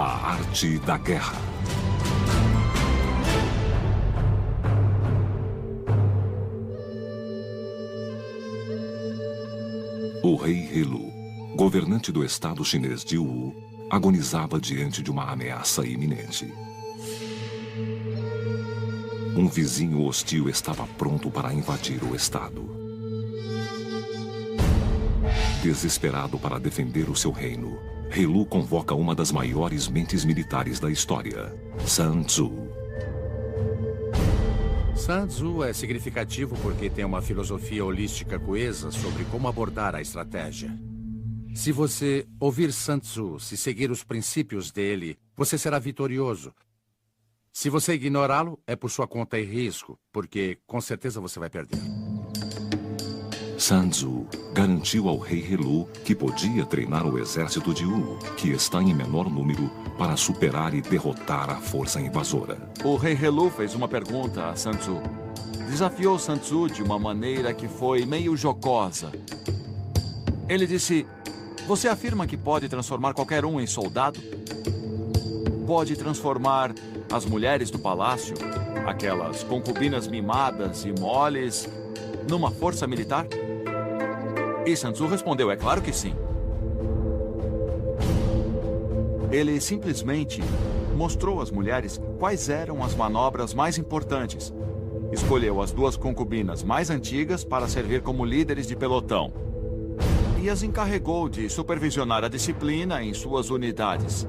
A Arte da Guerra. O rei Helu, governante do estado chinês de Wu, agonizava diante de uma ameaça iminente. Um vizinho hostil estava pronto para invadir o estado. Desesperado para defender o seu reino, Helu convoca uma das maiores mentes militares da história, Sun Tzu. Sun Tzu é significativo porque tem uma filosofia holística coesa sobre como abordar a estratégia. Se você ouvir Sun Tzu, se seguir os princípios dele, você será vitorioso. Se você ignorá-lo, é por sua conta e risco, porque com certeza você vai perder. Sun Tzu garantiu ao rei Helu que podia treinar o exército de Wu, que está em menor número, para superar e derrotar a força invasora. O rei Helu fez uma pergunta a Sun Tzu. Desafiou Sun Tzu de uma maneira que foi meio jocosa. Ele disse: "Você afirma que pode transformar qualquer um em soldado? Pode transformar as mulheres do palácio, aquelas concubinas mimadas e moles, numa força militar?" E Sun Tzu respondeu: "É claro que sim." Ele simplesmente mostrou às mulheres quais eram as manobras mais importantes. Escolheu as 2 concubinas mais antigas para servir como líderes de pelotão. E as encarregou de supervisionar a disciplina em suas unidades.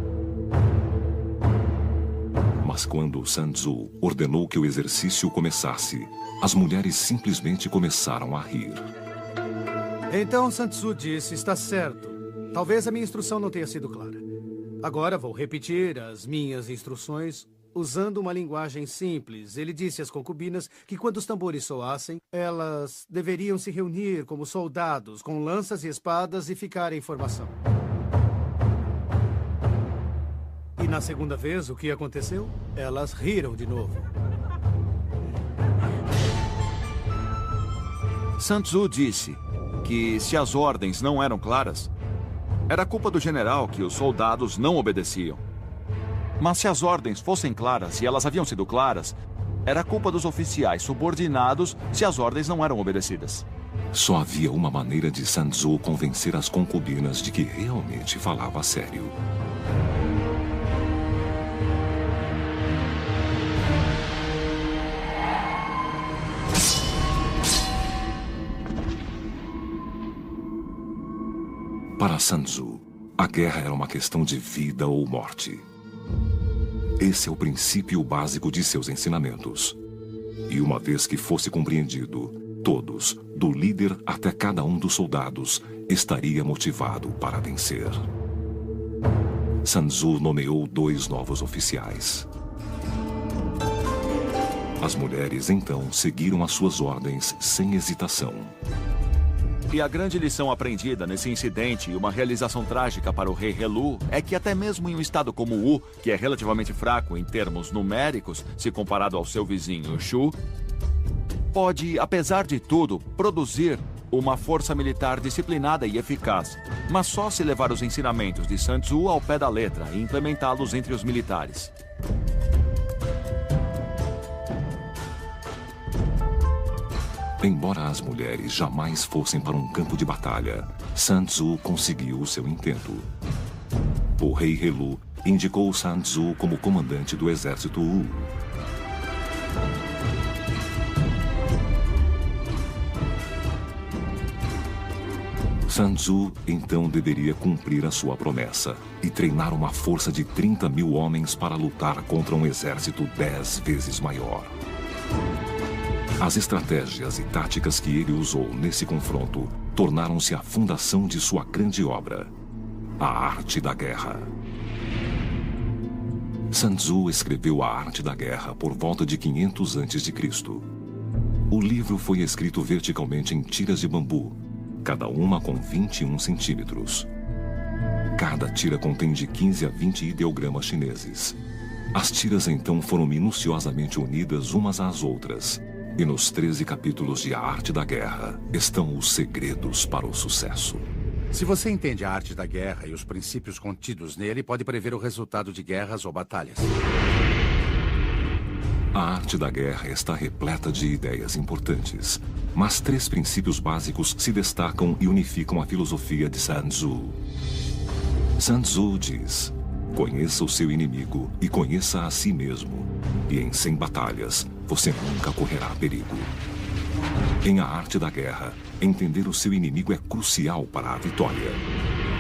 Mas quando Sun Tzu ordenou que o exercício começasse, as mulheres simplesmente começaram a rir. Então Sun Tzu disse: "Está certo. Talvez a minha instrução não tenha sido clara. Agora vou repetir as minhas instruções usando uma linguagem simples." Ele disse às concubinas que quando os tambores soassem, elas deveriam se reunir como soldados, com lanças e espadas, e ficar em formação. E na segunda vez, o que aconteceu? Elas riram de novo. Sun Tzu disse que se as ordens não eram claras, era culpa do general que os soldados não obedeciam. Mas se as ordens fossem claras e elas haviam sido claras, era culpa dos oficiais subordinados se as ordens não eram obedecidas. Só havia uma maneira de Sun Tzu convencer as concubinas de que realmente falava sério. Para Sun Tzu, a guerra era uma questão de vida ou morte. Esse é o princípio básico de seus ensinamentos. E uma vez que fosse compreendido, todos, do líder até cada um dos soldados, estaria motivado para vencer. Sun Tzu nomeou 2 novos oficiais. As mulheres, então, seguiram as suas ordens sem hesitação. E a grande lição aprendida nesse incidente e uma realização trágica para o rei Helu é que até mesmo em um estado como Wu, que é relativamente fraco em termos numéricos, se comparado ao seu vizinho Shu, pode, apesar de tudo, produzir uma força militar disciplinada e eficaz, mas só se levar os ensinamentos de Sun Tzu ao pé da letra e implementá-los entre os militares. Embora as mulheres jamais fossem para um campo de batalha, Sun Tzu conseguiu o seu intento. O rei Helu indicou Sun Tzu como comandante do exército Wu. Sun Tzu então deveria cumprir a sua promessa e treinar uma força de 30.000 homens para lutar contra um exército 10 vezes maior. As estratégias e táticas que ele usou nesse confronto tornaram-se a fundação de sua grande obra, A Arte da Guerra. Sun Tzu escreveu A Arte da Guerra por volta de 500 a.C. O livro foi escrito verticalmente em tiras de bambu, cada uma com 21 centímetros. Cada tira contém de 15 a 20 ideogramas chineses. As tiras então foram minuciosamente unidas umas às outras. E nos 13 capítulos de A Arte da Guerra estão os segredos para o sucesso. Se você entende a arte da guerra e os princípios contidos nele, pode prever o resultado de guerras ou batalhas. A arte da guerra está repleta de ideias importantes, mas 3 princípios básicos se destacam e unificam a filosofia de Sun Tzu. Sun Tzu diz: conheça o seu inimigo e conheça a si mesmo, e em 100 batalhas você nunca correrá perigo. Em a arte da guerra, entender o seu inimigo é crucial para a vitória.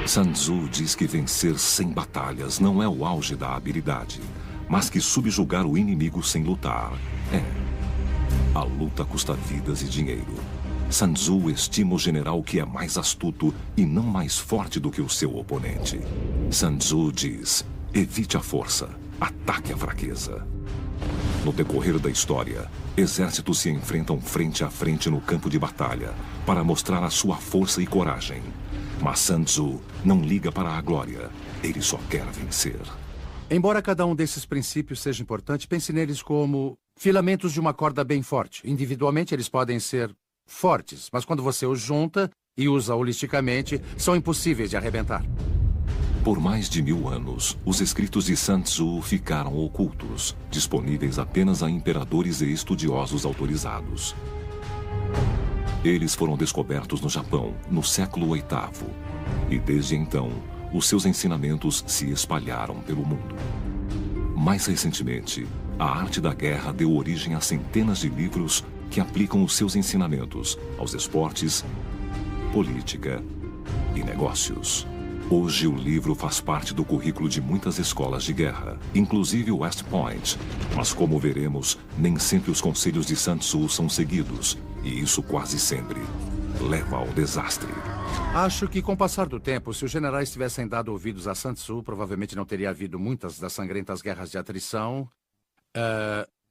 Sun Tzu diz que vencer 100 batalhas não é o auge da habilidade, mas que subjugar o inimigo sem lutar é. A luta custa vidas e dinheiro. Sun Tzu estima o general que é mais astuto e não mais forte do que o seu oponente. Sun Tzu diz: evite a força, ataque a fraqueza. No decorrer da história, exércitos se enfrentam frente a frente no campo de batalha para mostrar a sua força e coragem. Mas Sun Tzu não liga para a glória, ele só quer vencer. Embora cada um desses princípios seja importante, pense neles como filamentos de uma corda bem forte. Individualmente, eles podem ser fortes, mas quando você os junta e usa holisticamente, são impossíveis de arrebentar. Por mais de 1000 anos, os escritos de Sun Tzu ficaram ocultos, disponíveis apenas a imperadores e estudiosos autorizados. Eles foram descobertos no Japão, no século VIII, e desde então, os seus ensinamentos se espalharam pelo mundo. Mais recentemente, a arte da guerra deu origem a centenas de livros que aplicam os seus ensinamentos aos esportes, política e negócios. Hoje, o livro faz parte do currículo de muitas escolas de guerra, inclusive o West Point. Mas, como veremos, nem sempre os conselhos de Sun Tzu são seguidos, e isso quase sempre leva ao desastre. Acho que, com o passar do tempo, se os generais tivessem dado ouvidos a Sun Tzu, provavelmente não teria havido muitas das sangrentas guerras de atrição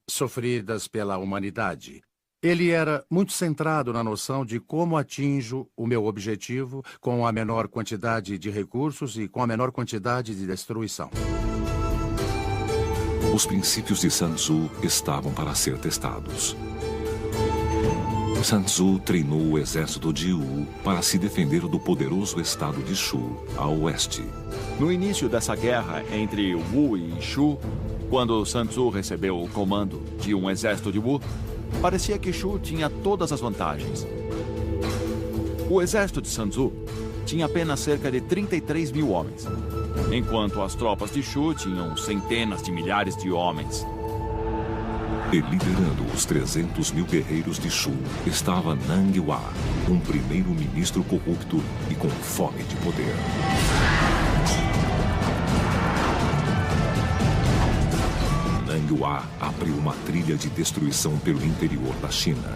sofridas pela humanidade. Ele era muito centrado na noção de como atinjo o meu objetivo com a menor quantidade de recursos e com a menor quantidade de destruição. Os princípios de Sun Tzu estavam para ser testados. Sun Tzu treinou o exército de Wu para se defender do poderoso estado de Shu, a oeste. No início dessa guerra entre Wu e Shu, quando Sun Tzu recebeu o comando de um exército de Wu, parecia que Shu tinha todas as vantagens. O exército de Sun Tzu tinha apenas cerca de 33 mil homens, enquanto as tropas de Shu tinham centenas de milhares de homens. E liderando os 300 mil guerreiros de Shu estava Nang Hua, um primeiro-ministro corrupto e com fome de poder. Nang Hua abriu uma trilha de destruição pelo interior da China.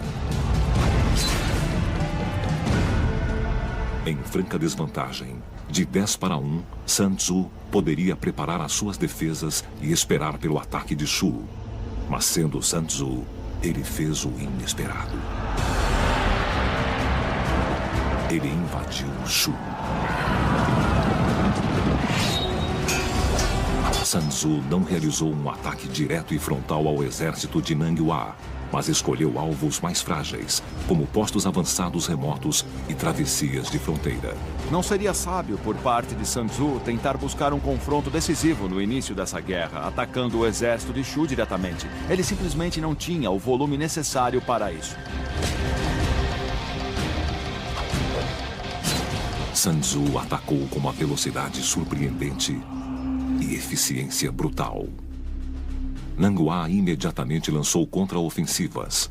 Em franca desvantagem, de 10 para 1, Sun Tzu poderia preparar as suas defesas e esperar pelo ataque de Shu. Mas sendo Sun Tzu, ele fez o inesperado. Ele invadiu Shu. Sun Tzu não realizou um ataque direto e frontal ao exército de Nang Hua, mas escolheu alvos mais frágeis, como postos avançados remotos e travessias de fronteira. Não seria sábio por parte de Sun Tzu tentar buscar um confronto decisivo no início dessa guerra, atacando o exército de Shu diretamente. Ele simplesmente não tinha o volume necessário para isso. Sun Tzu atacou com uma velocidade surpreendente e eficiência brutal. Nang Hua imediatamente lançou contra-ofensivas.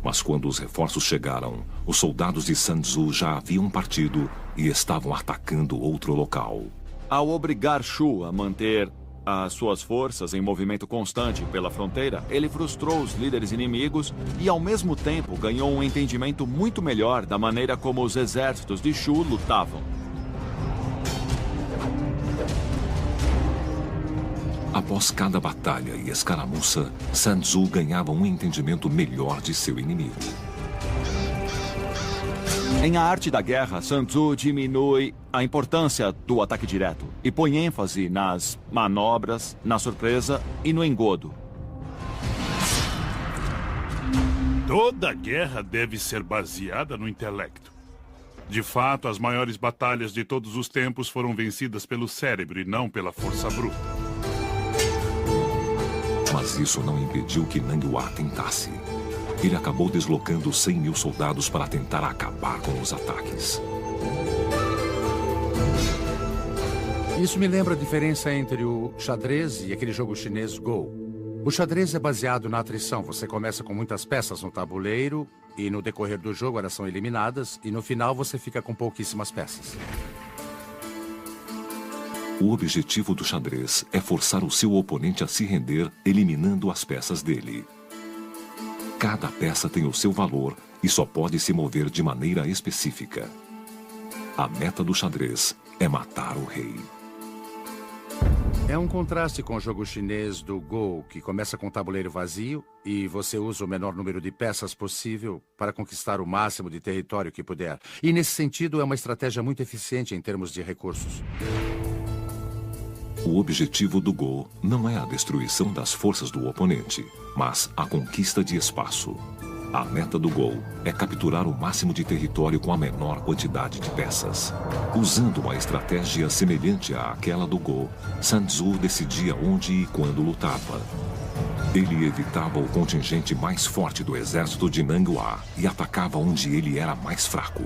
Mas quando os reforços chegaram, os soldados de Sun Tzu já haviam partido e estavam atacando outro local. Ao obrigar Shu a manter as suas forças em movimento constante pela fronteira, ele frustrou os líderes inimigos e, ao mesmo tempo, ganhou um entendimento muito melhor da maneira como os exércitos de Shu lutavam. Após cada batalha e escaramuça, Sun Tzu ganhava um entendimento melhor de seu inimigo. Em A Arte da Guerra, Sun Tzu diminui a importância do ataque direto e põe ênfase nas manobras, na surpresa e no engodo. Toda guerra deve ser baseada no intelecto. De fato, as maiores batalhas de todos os tempos foram vencidas pelo cérebro e não pela força bruta. Mas isso não impediu que Nanguá tentasse. Ele acabou deslocando 100 mil soldados para tentar acabar com os ataques. Isso me lembra a diferença entre o xadrez e aquele jogo chinês Go. O xadrez é baseado na atrição. Você começa com muitas peças no tabuleiro e no decorrer do jogo elas são eliminadas e no final você fica com pouquíssimas peças. O objetivo do xadrez é forçar o seu oponente a se render, eliminando as peças dele. Cada peça tem o seu valor e só pode se mover de maneira específica. A meta do xadrez é matar o rei. É um contraste com o jogo chinês do Go, que começa com o tabuleiro vazio e você usa o menor número de peças possível para conquistar o máximo de território que puder. E nesse sentido é uma estratégia muito eficiente em termos de recursos. O objetivo do Go não é a destruição das forças do oponente, mas a conquista de espaço. A meta do Go é capturar o máximo de território com a menor quantidade de peças. Usando uma estratégia semelhante àquela do Go, Sun Tzu decidia onde e quando lutava. Ele evitava o contingente mais forte do exército de Nanguá e atacava onde ele era mais fraco.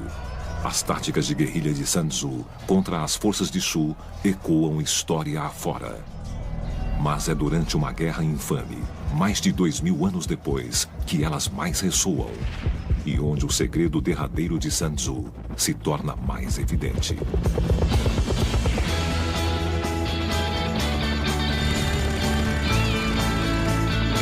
As táticas de guerrilha de Sun Tzu contra as forças de Shu ecoam história afora. Mas é durante uma guerra infame, mais de 2000 anos depois, que elas mais ressoam. E onde o segredo derradeiro de Sun Tzu se torna mais evidente.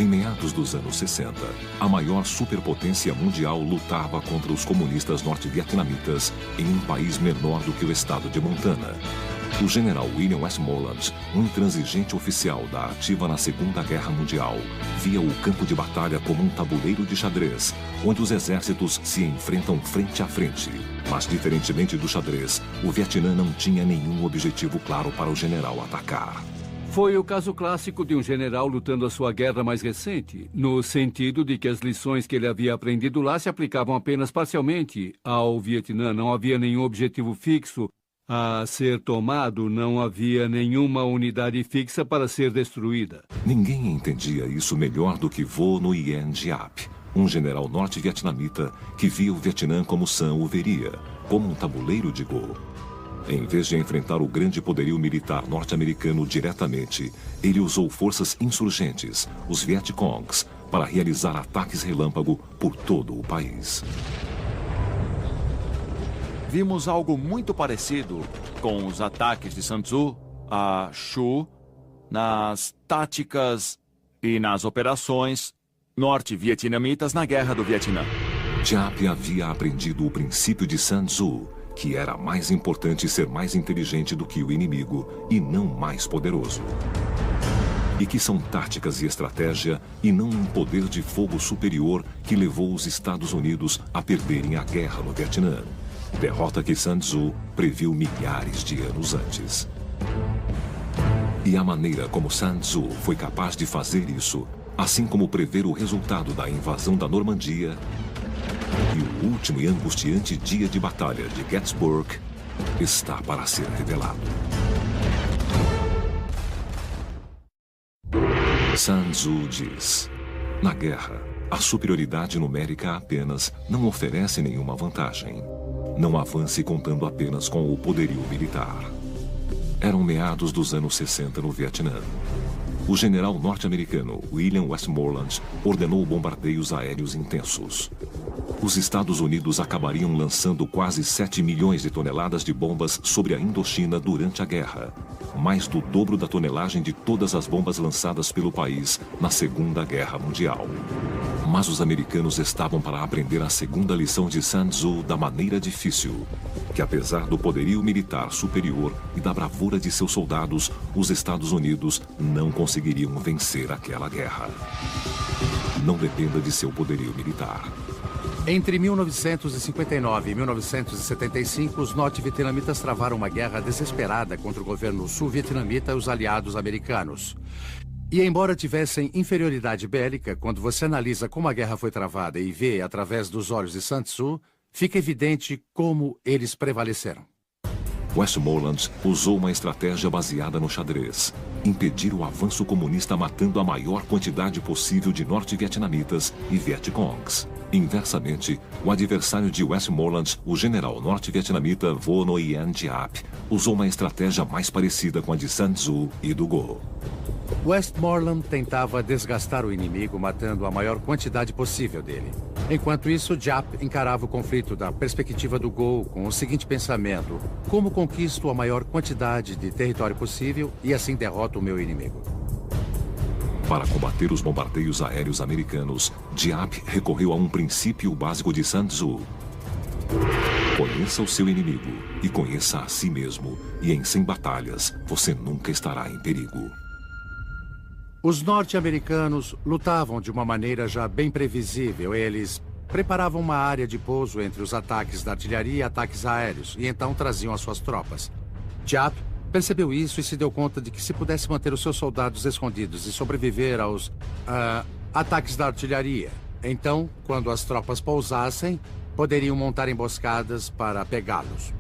Em meados dos anos 60, a maior superpotência mundial lutava contra os comunistas norte-vietnamitas em um país menor do que o estado de Montana. O general William Westmoreland, um intransigente oficial da ativa na Segunda Guerra Mundial, via o campo de batalha como um tabuleiro de xadrez, onde os exércitos se enfrentam frente a frente. Mas, diferentemente do xadrez, o Vietnã não tinha nenhum objetivo claro para o general atacar. Foi o caso clássico de um general lutando a sua guerra mais recente, no sentido de que as lições que ele havia aprendido lá se aplicavam apenas parcialmente ao Vietnã. Não havia nenhum objetivo fixo a ser tomado, não havia nenhuma unidade fixa para ser destruída. Ninguém entendia isso melhor do que Vo Nguyen Giap, um general norte-vietnamita que via o Vietnã como Sun o veria, como um tabuleiro de Go. Em vez de enfrentar o grande poderio militar norte-americano diretamente, ele usou forças insurgentes, os Vietcongs, para realizar ataques relâmpago por todo o país. Vimos algo muito parecido com os ataques de Sun Tzu a Shu nas táticas e nas operações norte-vietnamitas na Guerra do Vietnã. Giap havia aprendido o princípio de Sun Tzu, que era mais importante ser mais inteligente do que o inimigo e não mais poderoso. E que são táticas e estratégia e não um poder de fogo superior que levou os Estados Unidos a perderem a guerra no Vietnã. Derrota que Sun Tzu previu milhares de anos antes. E a maneira como Sun Tzu foi capaz de fazer isso, assim como prever o resultado da invasão da Normandia e o último e angustiante dia de batalha de Gettysburg, está para ser revelado. Sun Tzu diz: na guerra, a superioridade numérica apenas não oferece nenhuma vantagem. Não avance contando apenas com o poderio militar. Eram meados dos anos 60 no Vietnã. O general norte-americano William Westmoreland ordenou bombardeios aéreos intensos. Os Estados Unidos acabariam lançando quase 7 milhões de toneladas de bombas sobre a Indochina durante a guerra, mais do dobro da tonelagem de todas as bombas lançadas pelo país na Segunda Guerra Mundial. Mas os americanos estavam para aprender a segunda lição de Sun Tzu da maneira difícil, que apesar do poderio militar superior e da bravura de seus soldados, os Estados Unidos não conseguiriam vencer aquela guerra. Não dependa de seu poderio militar. Entre 1959 e 1975, os norte-vietnamitas travaram uma guerra desesperada contra o governo sul-vietnamita e os aliados americanos. E embora tivessem inferioridade bélica, quando você analisa como a guerra foi travada e vê através dos olhos de Sun Tzu, fica evidente como eles prevaleceram. Westmoreland usou uma estratégia baseada no xadrez. Impedir o avanço comunista matando a maior quantidade possível de norte-vietnamitas e Vietcongs. Inversamente, o adversário de Westmoreland, o general norte-vietnamita Vo Nguyen Giap, usou uma estratégia mais parecida com a de Sun Tzu e do Go. Westmoreland tentava desgastar o inimigo matando a maior quantidade possível dele. Enquanto isso, Giap encarava o conflito da perspectiva do Go com o seguinte pensamento: como conquisto a maior quantidade de território possível e assim derroto o meu inimigo. Para combater os bombardeios aéreos americanos, Giap recorreu a um princípio básico de Sun Tzu. Conheça o seu inimigo e conheça a si mesmo, e em 100 batalhas você nunca estará em perigo. Os norte-americanos lutavam de uma maneira já bem previsível. Eles preparavam uma área de pouso entre os ataques da artilharia e ataques aéreos, e então traziam as suas tropas. Giap percebeu isso e se deu conta de que se pudesse manter os seus soldados escondidos e sobreviver aos ataques da artilharia, então, quando as tropas pousassem, poderiam montar emboscadas para pegá-los.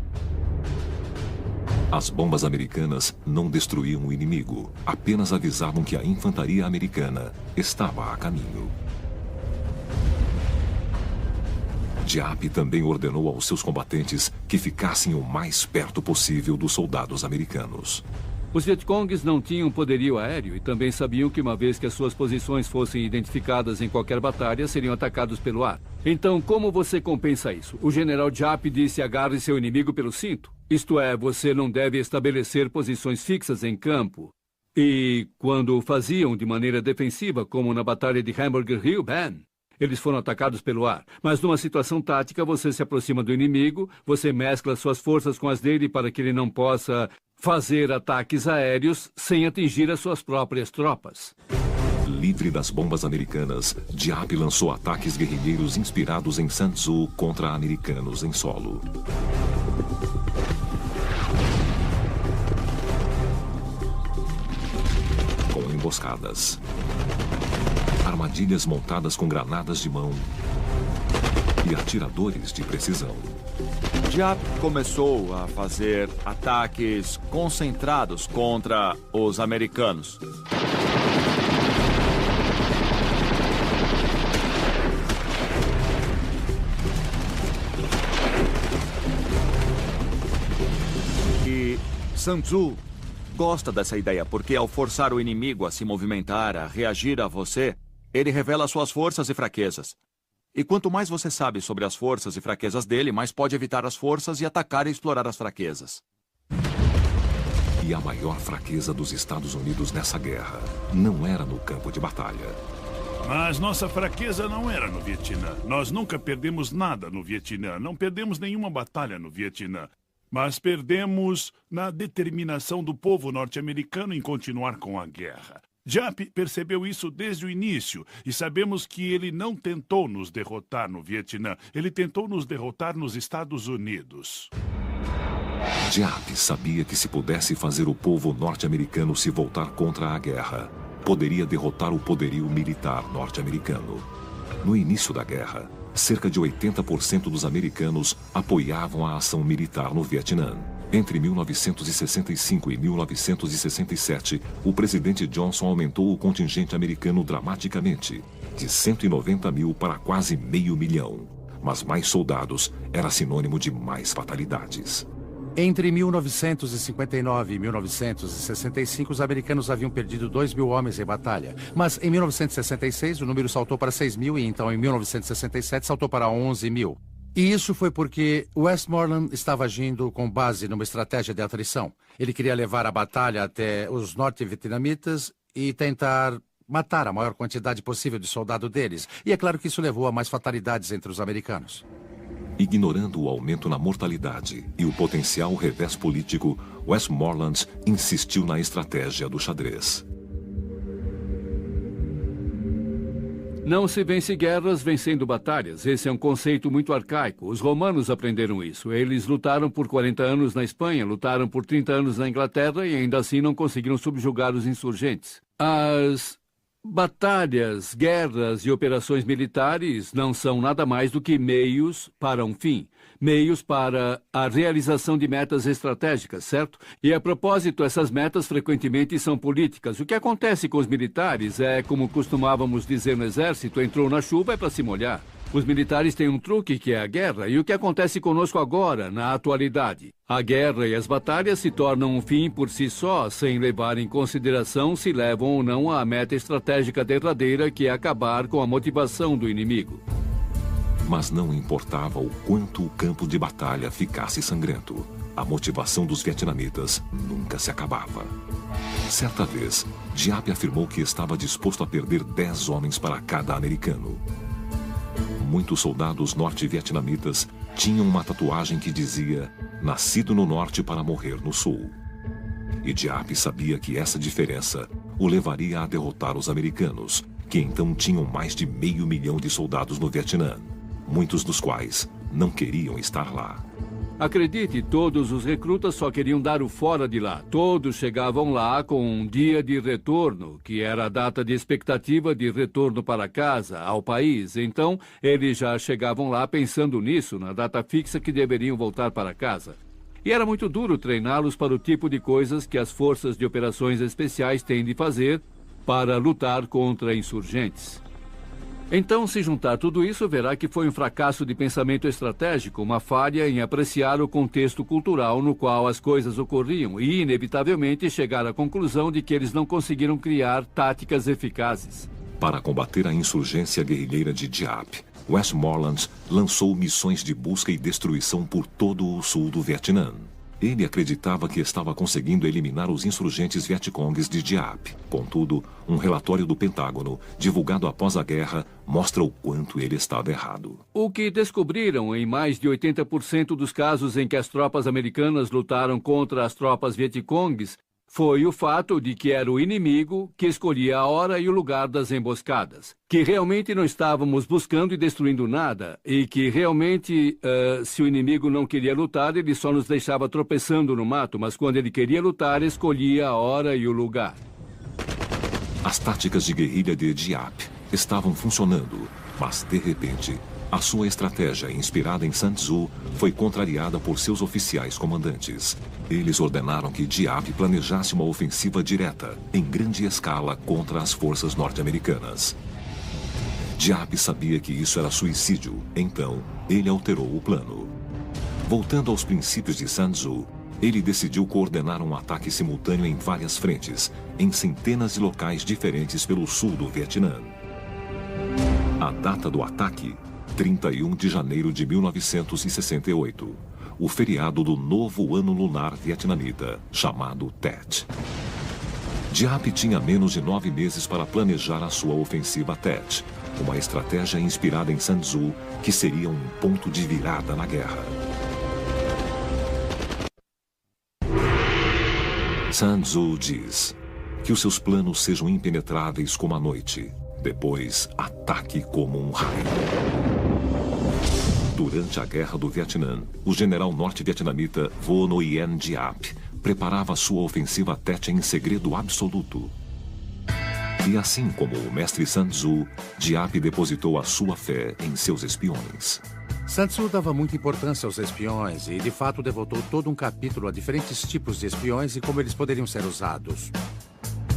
As bombas americanas não destruíam o inimigo, apenas avisavam que a infantaria americana estava a caminho. Giap também ordenou aos seus combatentes que ficassem o mais perto possível dos soldados americanos. Os Vietcongs não tinham poderio aéreo e também sabiam que uma vez que as suas posições fossem identificadas em qualquer batalha, seriam atacados pelo ar. Então, como você compensa isso? O general Giap disse: agarre seu inimigo pelo cinto. Isto é, você não deve estabelecer posições fixas em campo. E quando o faziam de maneira defensiva, como na batalha de Hamburger Hill, eles foram atacados pelo ar. Mas numa situação tática, você se aproxima do inimigo, você mescla suas forças com as dele para que ele não possa fazer ataques aéreos sem atingir as suas próprias tropas. Livre das bombas americanas, Giap lançou ataques guerrilheiros inspirados em Sun Tzu contra americanos em solo. Com emboscadas, armadilhas montadas com granadas de mão e atiradores de precisão. Giap começou a fazer ataques concentrados contra os americanos. E Sun Tzu gosta dessa ideia, porque ao forçar o inimigo a se movimentar, a reagir a você, ele revela suas forças e fraquezas. E quanto mais você sabe sobre as forças e fraquezas dele, mais pode evitar as forças e atacar e explorar as fraquezas. E a maior fraqueza dos Estados Unidos nessa guerra não era no campo de batalha. Mas nossa fraqueza não era no Vietnã. Nós nunca perdemos nada no Vietnã. Não perdemos nenhuma batalha no Vietnã. Mas perdemos na determinação do povo norte-americano em continuar com a guerra. Giap percebeu isso desde o início e sabemos que ele não tentou nos derrotar no Vietnã. Ele tentou nos derrotar nos Estados Unidos. Giap sabia que se pudesse fazer o povo norte-americano se voltar contra a guerra, poderia derrotar o poderio militar norte-americano. No início da guerra, cerca de 80% dos americanos apoiavam a ação militar no Vietnã. Entre 1965 e 1967, o presidente Johnson aumentou o contingente americano dramaticamente, de 190 mil para quase 500 mil. Mas mais soldados era sinônimo de mais fatalidades. Entre 1959 e 1965, os americanos haviam perdido 2.000 homens em batalha. Mas em 1966, o número saltou para 6.000 e então em 1967 saltou para 11.000. E isso foi porque Westmoreland estava agindo com base numa estratégia de atrição. Ele queria levar a batalha até os norte-vietnamitas e tentar matar a maior quantidade possível de soldado deles. E é claro que isso levou a mais fatalidades entre os americanos. Ignorando o aumento na mortalidade e o potencial revés político, Westmoreland insistiu na estratégia do xadrez. Não se vence guerras vencendo batalhas. Esse é um conceito muito arcaico. Os romanos aprenderam isso. Eles lutaram por 40 anos na Espanha, lutaram por 30 anos na Inglaterra e ainda assim não conseguiram subjugar os insurgentes. As Batalhas, guerras e operações militares não são nada mais do que meios para um fim. Meios para a realização de metas estratégicas, certo? E a propósito, essas metas frequentemente são políticas. O que acontece com os militares é, como costumávamos dizer no exército, entrou na chuva é para se molhar. Os militares têm um truque que é a guerra, e o que acontece conosco agora, na atualidade? A guerra e as batalhas se tornam um fim por si só, sem levar em consideração se levam ou não à meta estratégica derradeira, que é acabar com a motivação do inimigo. Mas não importava o quanto o campo de batalha ficasse sangrento, a motivação dos vietnamitas nunca se acabava. Certa vez, Giap afirmou que estava disposto a perder 10 homens para cada americano. Muitos soldados norte-vietnamitas tinham uma tatuagem que dizia "Nascido no norte para morrer no sul". E Giap sabia que essa diferença o levaria a derrotar os americanos, que então tinham mais de 500 mil de soldados no Vietnã, muitos dos quais não queriam estar lá. Acredite, todos os recrutas só queriam dar o fora de lá. Todos chegavam lá com um dia de retorno, que era a data de expectativa de retorno para casa, ao país. Então, eles já chegavam lá pensando nisso, na data fixa que deveriam voltar para casa. E era muito duro treiná-los para o tipo de coisas que as forças de operações especiais têm de fazer para lutar contra insurgentes. Então, se juntar tudo isso, verá que foi um fracasso de pensamento estratégico, uma falha em apreciar o contexto cultural no qual as coisas ocorriam e, inevitavelmente, chegar à conclusão de que eles não conseguiram criar táticas eficazes. Para combater a insurgência guerrilheira de Giap, Westmoreland lançou missões de busca e destruição por todo o sul do Vietnã. Ele acreditava que estava conseguindo eliminar os insurgentes vietcongues de Giap. Contudo, um relatório do Pentágono, divulgado após a guerra, mostra o quanto ele estava errado. O que descobriram em mais de 80% dos casos em que as tropas americanas lutaram contra as tropas vietcongues foi o fato de que era o inimigo que escolhia a hora e o lugar das emboscadas. Que realmente não estávamos buscando e destruindo nada. E que realmente, se o inimigo não queria lutar, ele só nos deixava tropeçando no mato. Mas quando ele queria lutar, escolhia a hora e o lugar. As táticas de guerrilha de Giap estavam funcionando. Mas, de repente, a sua estratégia, inspirada em Sun Tzu, foi contrariada por seus oficiais comandantes. Eles ordenaram que Giap planejasse uma ofensiva direta, em grande escala, contra as forças norte-americanas. Giap sabia que isso era suicídio, então ele alterou o plano. Voltando aos princípios de Sun Tzu, ele decidiu coordenar um ataque simultâneo em várias frentes, em centenas de locais diferentes pelo sul do Vietnã. A data do ataque: 31 de janeiro de 1968, o feriado do novo ano lunar vietnamita, chamado Tet. Giap tinha menos de 9 meses para planejar a sua ofensiva Tet, uma estratégia inspirada em Sun Tzu que seria um ponto de virada na guerra. Sun Tzu diz que os seus planos sejam impenetráveis como a noite, depois ataque como um raio. Durante a Guerra do Vietnã, o general norte-vietnamita Vo Nguyen Giap preparava sua ofensiva Tet em segredo absoluto. E assim como o mestre Sun Tzu, Giap depositou a sua fé em seus espiões. Sun Tzu dava muita importância aos espiões e, de fato, devotou todo um capítulo a diferentes tipos de espiões e como eles poderiam ser usados.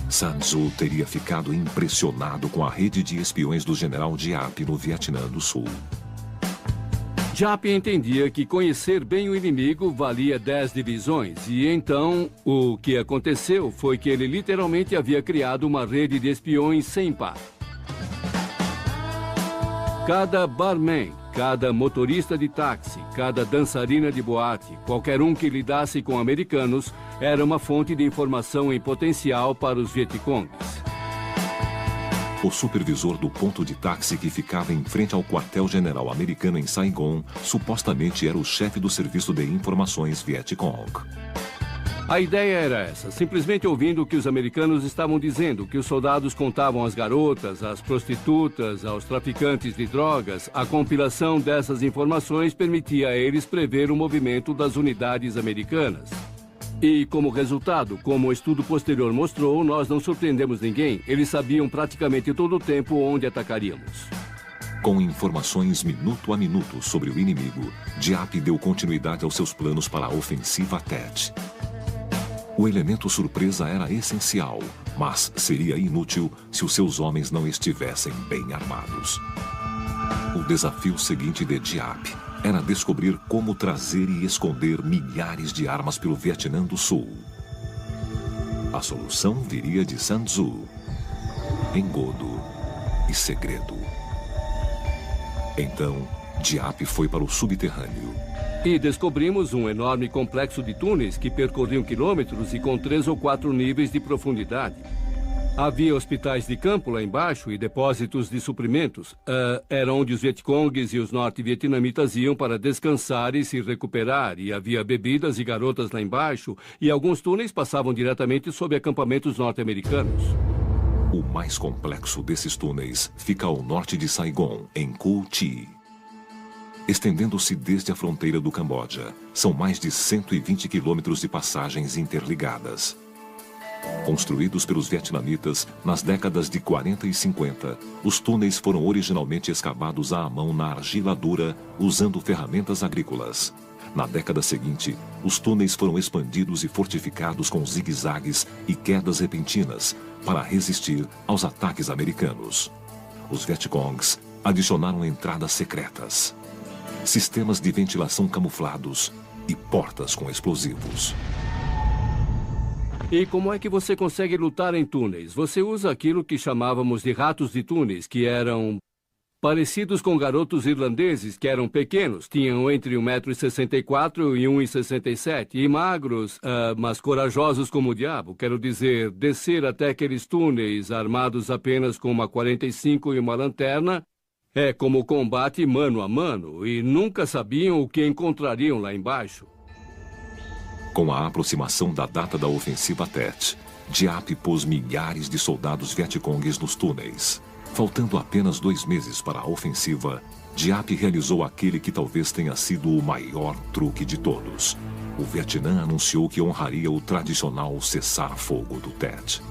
Sun Tzu teria ficado impressionado com a rede de espiões do general Giap no Vietnã do Sul. Giap entendia que conhecer bem o inimigo valia 10 divisões, e então o que aconteceu foi que ele literalmente havia criado uma rede de espiões sem par. Cada barman, cada motorista de táxi, cada dançarina de boate, qualquer um que lidasse com americanos, era uma fonte de informação em potencial para os vietcongues. O supervisor do ponto de táxi que ficava em frente ao quartel-general americano em Saigon supostamente era o chefe do serviço de informações Vietcong. A ideia era essa, simplesmente ouvindo o que os americanos estavam dizendo, que os soldados contavam às garotas, às prostitutas, aos traficantes de drogas, a compilação dessas informações permitia a eles prever o movimento das unidades americanas. E, como resultado, como o estudo posterior mostrou, nós não surpreendemos ninguém. Eles sabiam praticamente todo o tempo onde atacaríamos. Com informações minuto a minuto sobre o inimigo, Giap deu continuidade aos seus planos para a ofensiva Tet. O elemento surpresa era essencial, mas seria inútil se os seus homens não estivessem bem armados. O desafio seguinte de Giap era descobrir como trazer e esconder milhares de armas pelo Vietnã do Sul. A solução viria de Sun Tzu, engodo e segredo. Então, Giap foi para o subterrâneo. E descobrimos um enorme complexo de túneis que percorriam quilômetros e com 3 ou 4 níveis de profundidade. Havia hospitais de campo lá embaixo e depósitos de suprimentos. Era onde os Vietcongues e os norte-vietnamitas iam para descansar e se recuperar. E havia bebidas e garotas lá embaixo. E alguns túneis passavam diretamente sob acampamentos norte-americanos. O mais complexo desses túneis fica ao norte de Saigon, em Co Thi. Estendendo-se desde a fronteira do Camboja, são mais de 120 quilômetros de passagens interligadas. Construídos pelos vietnamitas nas décadas de 40 e 50, os túneis foram originalmente escavados à mão na argila dura, usando ferramentas agrícolas. Na década seguinte, os túneis foram expandidos e fortificados com zigue-zagues e quedas repentinas para resistir aos ataques americanos. Os Vietcongs adicionaram entradas secretas, sistemas de ventilação camuflados e portas com explosivos. E como é que você consegue lutar em túneis? Você usa aquilo que chamávamos de ratos de túneis, que eram parecidos com garotos irlandeses, que eram pequenos, tinham entre 1,64 m e 1,67 m, e magros, mas corajosos como o diabo. Quero dizer, descer até aqueles túneis armados apenas com uma 45 e uma lanterna é como combate mano a mano, e nunca sabiam o que encontrariam lá embaixo. Com a aproximação da data da ofensiva Tet, Giap pôs milhares de soldados vietcongues nos túneis. Faltando apenas 2 meses para a ofensiva, Giap realizou aquele que talvez tenha sido o maior truque de todos. O Vietnã anunciou que honraria o tradicional cessar-fogo do Tet.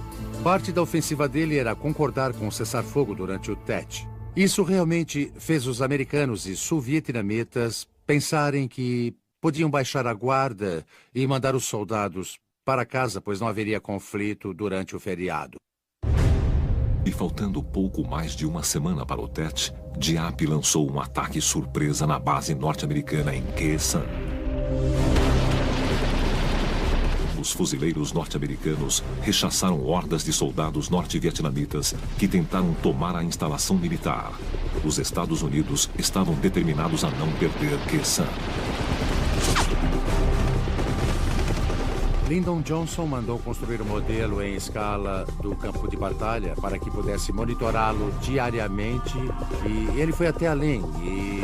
Parte da ofensiva dele era concordar com o cessar-fogo durante o Tet. Isso realmente fez os americanos e sul-vietnamitas pensarem que podiam baixar a guarda e mandar os soldados para casa, pois não haveria conflito durante o feriado. E faltando pouco mais de uma semana para o Tet, Giap lançou um ataque surpresa na base norte-americana em Khe Sanh. Os fuzileiros norte-americanos rechaçaram hordas de soldados norte-vietnamitas que tentaram tomar a instalação militar. Os Estados Unidos estavam determinados a não perder Khe Sanh. Lyndon Johnson mandou construir um modelo em escala do campo de batalha para que pudesse monitorá-lo diariamente, e ele foi até além e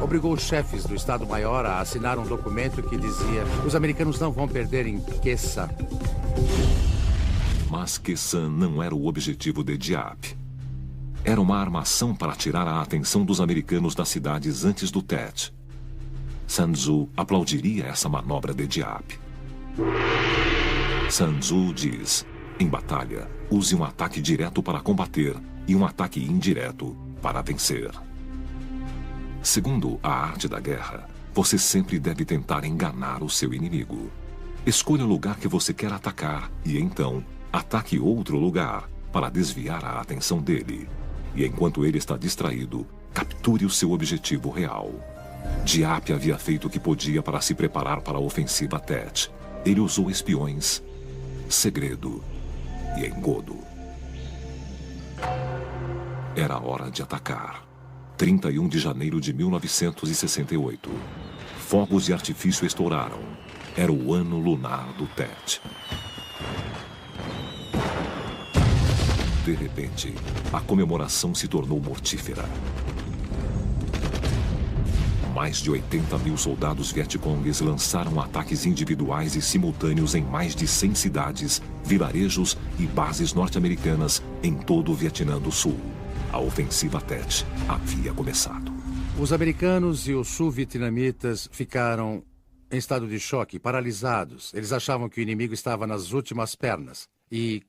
obrigou os chefes do Estado-Maior a assinar um documento que dizia: os americanos não vão perder em Khe Sanh. Mas Khe Sanh não era o objetivo de Giap. Era uma armação para tirar a atenção dos americanos das cidades antes do Tet. Sun Tzu aplaudiria essa manobra de Giap. Sun Tzu diz: em batalha, use um ataque direto para combater e um ataque indireto para vencer. Segundo a arte da guerra, você sempre deve tentar enganar o seu inimigo. Escolha o lugar que você quer atacar e então ataque outro lugar para desviar a atenção dele. E enquanto ele está distraído, capture o seu objetivo real. Giap havia feito o que podia para se preparar para a ofensiva Tet. Ele usou espiões, segredo e engodo. Era hora de atacar. 31 de janeiro de 1968. Fogos de artifício estouraram. Era o ano lunar do Tet. De repente, a comemoração se tornou mortífera. Mais de 80 mil soldados vietcongues lançaram ataques individuais e simultâneos em mais de 100 cidades, vilarejos e bases norte-americanas em todo o Vietnã do Sul. A ofensiva Tet havia começado. Os americanos e os sul-vietnamitas ficaram em estado de choque, paralisados. Eles achavam que o inimigo estava nas últimas pernas. E,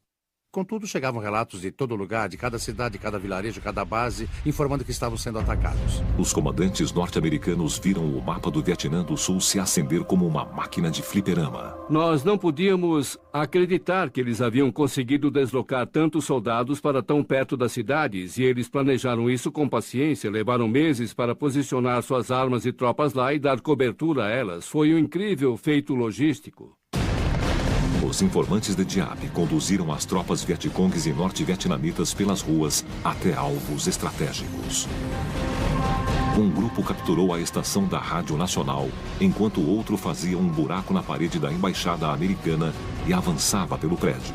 contudo, chegavam relatos de todo lugar, de cada cidade, cada vilarejo, cada base, informando que estavam sendo atacados. Os comandantes norte-americanos viram o mapa do Vietnã do Sul se acender como uma máquina de fliperama. Nós não podíamos acreditar que eles haviam conseguido deslocar tantos soldados para tão perto das cidades, e eles planejaram isso com paciência, levaram meses para posicionar suas armas e tropas lá e dar cobertura a elas. Foi um incrível feito logístico. Os informantes de Diap conduziram as tropas vietcongues e norte-vietnamitas pelas ruas até alvos estratégicos. Um grupo capturou a estação da Rádio Nacional, enquanto o outro fazia um buraco na parede da embaixada americana e avançava pelo prédio.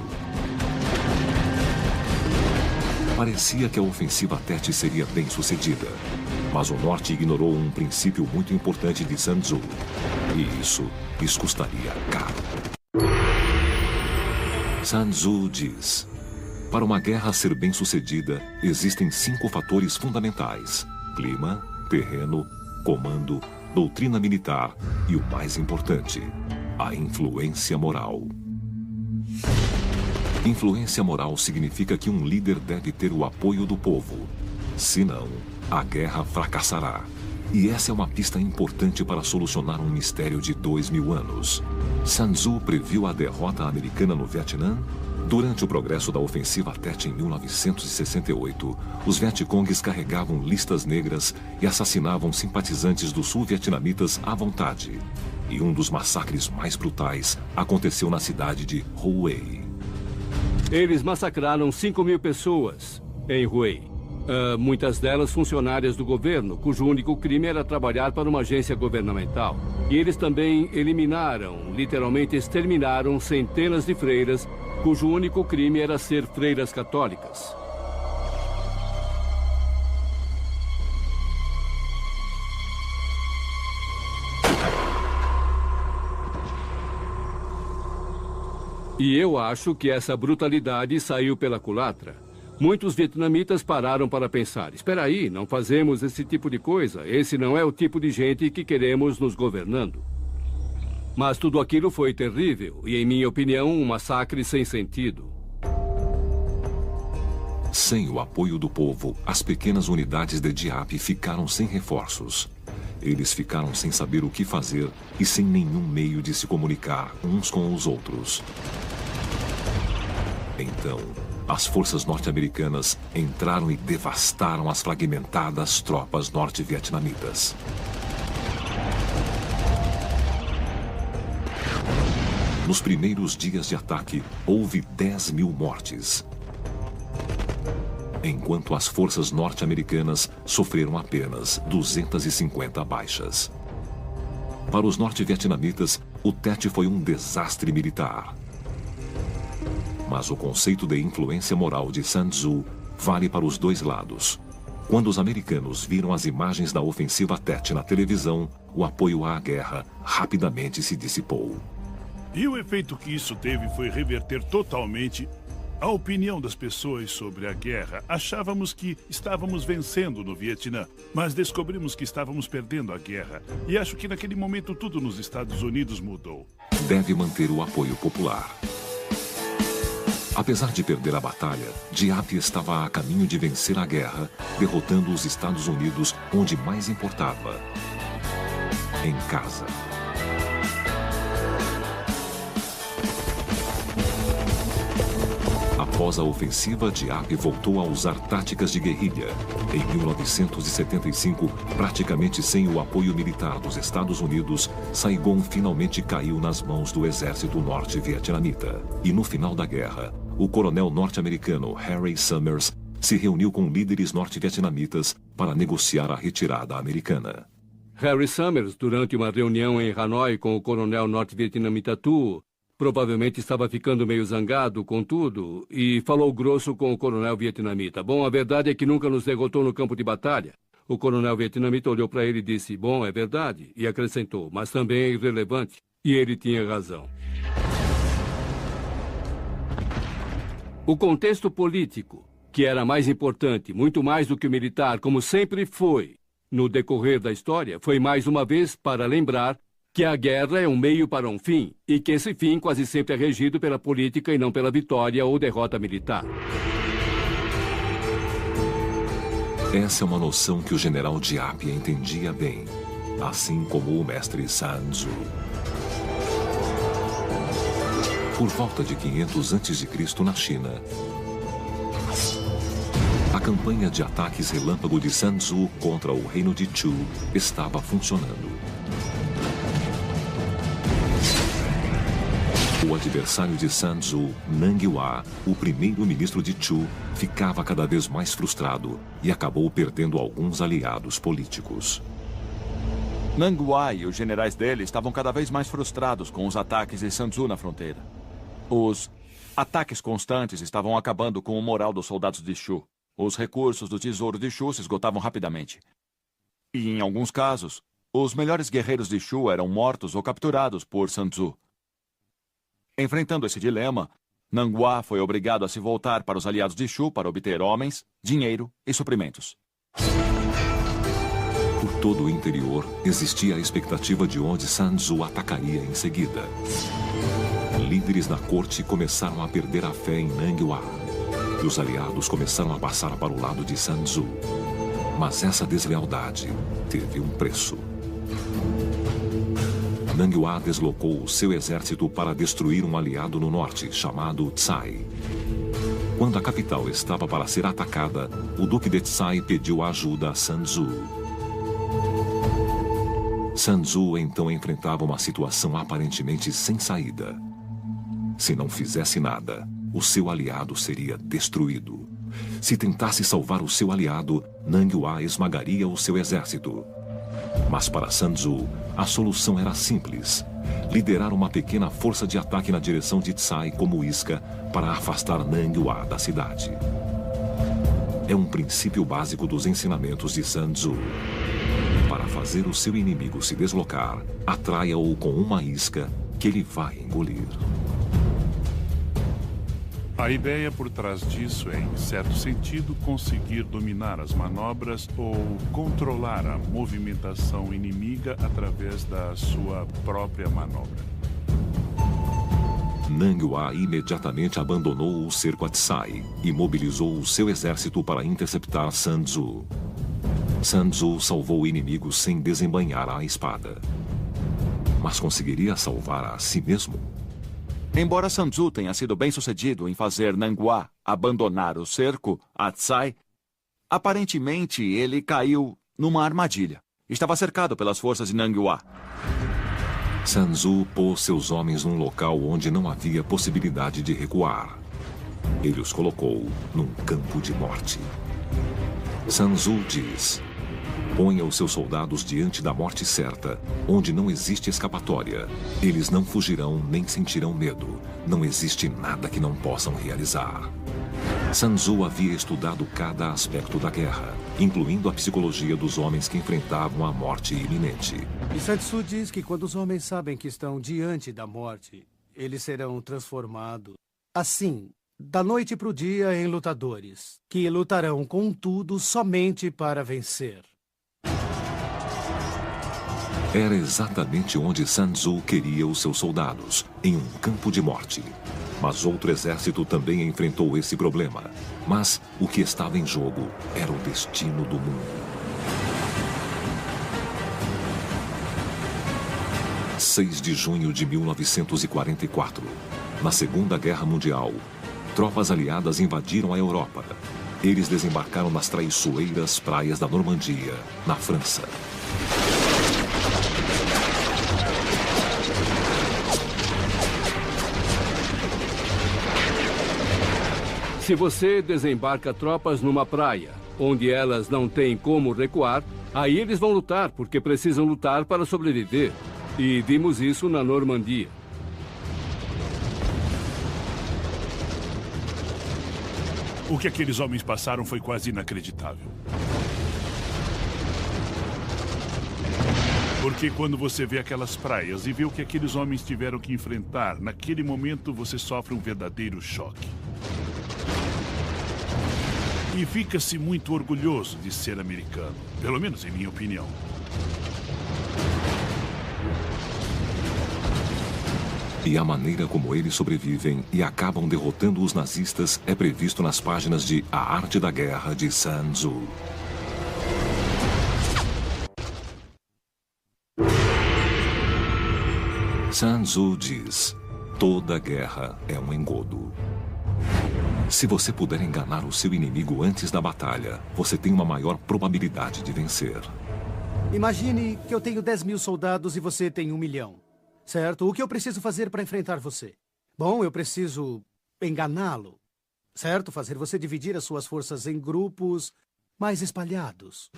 Parecia que a ofensiva Tet seria bem sucedida, mas o norte ignorou um princípio muito importante de Sun Tzu, e isso lhes custaria caro. Sun Tzu diz: para uma guerra ser bem-sucedida, existem 5 fatores fundamentais: clima, terreno, comando, doutrina militar e o mais importante, a influência moral. Influência moral significa que um líder deve ter o apoio do povo. Senão, a guerra fracassará. E essa é uma pista importante para solucionar um mistério de 2000 anos. Sun Tzu previu a derrota americana no Vietnã? Durante o progresso da ofensiva Tet em 1968, os Vietcongues carregavam listas negras e assassinavam simpatizantes dos sul-vietnamitas à vontade. E um dos massacres mais brutais aconteceu na cidade de Hue. Eles massacraram 5.000 pessoas em Hue. Muitas delas funcionárias do governo, cujo único crime era trabalhar para uma agência governamental. E eles também eliminaram, literalmente exterminaram, centenas de freiras, cujo único crime era ser freiras católicas. E eu acho que essa brutalidade saiu pela culatra. Muitos vietnamitas pararam para pensar: espera aí, não fazemos esse tipo de coisa. Esse não é o tipo de gente que queremos nos governando. Mas tudo aquilo foi terrível e, em minha opinião, um massacre sem sentido. Sem o apoio do povo, as pequenas unidades de Diap ficaram sem reforços. Eles ficaram sem saber o que fazer e sem nenhum meio de se comunicar uns com os outros. Então, as forças norte-americanas entraram e devastaram as fragmentadas tropas norte-vietnamitas. Nos primeiros dias de ataque, houve 10.000 mortes, enquanto as forças norte-americanas sofreram apenas 250 baixas. Para os norte-vietnamitas, o Tet foi um desastre militar. Mas o conceito de influência moral de Sun Tzu vale para os dois lados. Quando os americanos viram as imagens da ofensiva Tet na televisão, o apoio à guerra rapidamente se dissipou. E o efeito que isso teve foi reverter totalmente a opinião das pessoas sobre a guerra. Achávamos que estávamos vencendo no Vietnã, mas descobrimos que estávamos perdendo a guerra. E acho que naquele momento tudo nos Estados Unidos mudou. Deve manter o apoio popular. Apesar de perder a batalha, Diap estava a caminho de vencer a guerra, derrotando os Estados Unidos onde mais importava: em casa. Após a ofensiva, Diap voltou a usar táticas de guerrilha. Em 1975, praticamente sem o apoio militar dos Estados Unidos, Saigon finalmente caiu nas mãos do exército norte-vietnamita. E no final da guerra, o coronel norte-americano Harry Summers se reuniu com líderes norte-vietnamitas para negociar a retirada americana. Harry Summers, durante uma reunião em Hanoi com o coronel norte-vietnamita Tu, provavelmente estava ficando meio zangado com tudo e falou grosso com o coronel vietnamita. Bom, a verdade é que nunca nos derrotou no campo de batalha. O coronel vietnamita olhou para ele e disse: bom, é verdade, e acrescentou: mas também é irrelevante. E ele tinha razão. O contexto político, que era mais importante, muito mais do que o militar, como sempre foi no decorrer da história, foi mais uma vez para lembrar que a guerra é um meio para um fim e que esse fim quase sempre é regido pela política e não pela vitória ou derrota militar. Essa é uma noção que o general Diapia entendia bem, assim como o mestre Sun Tzu. Por volta de 500 a.C. na China, a campanha de ataques relâmpago de Sun Tzu contra o reino de Chu estava funcionando. O adversário de Sun Tzu, Nanguihua, o primeiro-ministro de Chu, ficava cada vez mais frustrado e acabou perdendo alguns aliados políticos. Nanguihua e os generais dele estavam cada vez mais frustrados com os ataques de Sun Tzu na fronteira. Os ataques constantes estavam acabando com o moral dos soldados de Chu. Os recursos do tesouro de Chu se esgotavam rapidamente. E, em alguns casos, os melhores guerreiros de Chu eram mortos ou capturados por Sun Tzu. Enfrentando esse dilema, Nanguihua foi obrigado a se voltar para os aliados de Chu para obter homens, dinheiro e suprimentos. Por todo o interior, existia a expectativa de onde Sun Tzu atacaria em seguida. Líderes na corte começaram a perder a fé em Nanguihua. E os aliados começaram a passar para o lado de Sun Tzu. Mas essa deslealdade teve um preço. Nanguihua deslocou o seu exército para destruir um aliado no norte, chamado Tsai. Quando a capital estava para ser atacada, o duque de Tsai pediu ajuda a Sun Tzu. Sun Tzu então enfrentava uma situação aparentemente sem saída. Se não fizesse nada, o seu aliado seria destruído. Se tentasse salvar o seu aliado, Nanguihua esmagaria o seu exército. Mas para Sun Tzu, a solução era simples: liderar uma pequena força de ataque na direção de Tsai como isca para afastar Nanguihua da cidade. É um princípio básico dos ensinamentos de Sun Tzu. Para fazer o seu inimigo se deslocar, atraia-o com uma isca que ele vai engolir. A ideia por trás disso é, em certo sentido, conseguir dominar as manobras ou controlar a movimentação inimiga através da sua própria manobra. Nanguihua imediatamente abandonou o cerco a Tsai e mobilizou o seu exército para interceptar Sun Tzu. Sun Tzu salvou o inimigo sem desembainhar a espada. Mas conseguiria salvar a si mesmo? Embora Sun Tzu tenha sido bem-sucedido em fazer Nanguihua abandonar o cerco a Tsai, aparentemente ele caiu numa armadilha. Estava cercado pelas forças de Nanguihua. Sun Tzu pôs seus homens num local onde não havia possibilidade de recuar. Ele os colocou num campo de morte. Sun Tzu diz: ponha os seus soldados diante da morte certa, onde não existe escapatória. Eles não fugirão nem sentirão medo. Não existe nada que não possam realizar. Sun Tzu havia estudado cada aspecto da guerra, incluindo a psicologia dos homens que enfrentavam a morte iminente. E Sun Tzu diz que quando os homens sabem que estão diante da morte, eles serão transformados, assim, da noite para o dia, em lutadores, que lutarão com tudo somente para vencer. Era exatamente onde Sun Tzu queria os seus soldados, em um campo de morte. Mas outro exército também enfrentou esse problema. Mas o que estava em jogo era o destino do mundo. 6 de junho de 1944. Na Segunda Guerra Mundial, tropas aliadas invadiram a Europa. Eles desembarcaram nas traiçoeiras praias da Normandia, na França. Se você desembarca tropas numa praia, onde elas não têm como recuar, aí eles vão lutar, porque precisam lutar para sobreviver. E vimos isso na Normandia. O que aqueles homens passaram foi quase inacreditável. Porque quando você vê aquelas praias e vê o que aqueles homens tiveram que enfrentar, naquele momento você sofre um verdadeiro choque. E fica-se muito orgulhoso de ser americano, pelo menos em minha opinião. E a maneira como eles sobrevivem e acabam derrotando os nazistas é previsto nas páginas de A Arte da Guerra de Sun Tzu. Sun Tzu diz: toda guerra é um engodo. Se você puder enganar o seu inimigo antes da batalha, você tem uma maior probabilidade de vencer. Imagine que eu tenho 10.000 soldados e você tem 1 milhão. Certo? O que eu preciso fazer para enfrentar você? Bom, eu preciso enganá-lo. Certo? Fazer você dividir as suas forças em grupos mais espalhados.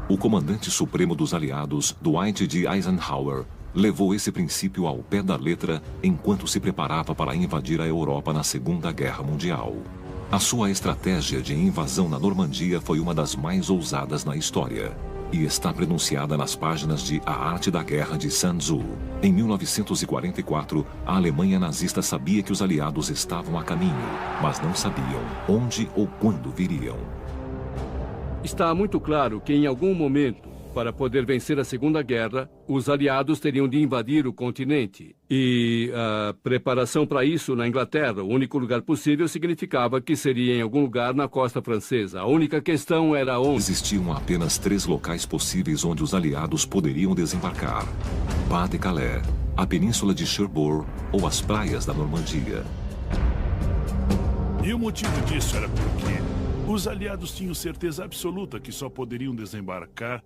O comandante supremo dos aliados, Dwight D. Eisenhower, levou esse princípio ao pé da letra enquanto se preparava para invadir a Europa na Segunda Guerra Mundial. A sua estratégia de invasão na Normandia foi uma das mais ousadas na história e está pronunciada nas páginas de A Arte da Guerra de Sun Tzu. Em 1944, a Alemanha nazista sabia que os aliados estavam a caminho, mas não sabiam onde ou quando viriam. Está muito claro que em algum momento, para poder vencer a Segunda Guerra, os aliados teriam de invadir o continente. E a preparação para isso na Inglaterra, o único lugar possível, significava que seria em algum lugar na costa francesa. A única questão era onde. Existiam apenas 3 locais possíveis onde os aliados poderiam desembarcar: Pas-de-Calais, a península de Cherbourg ou as praias da Normandia. E o motivo disso era porque os aliados tinham certeza absoluta que só poderiam desembarcar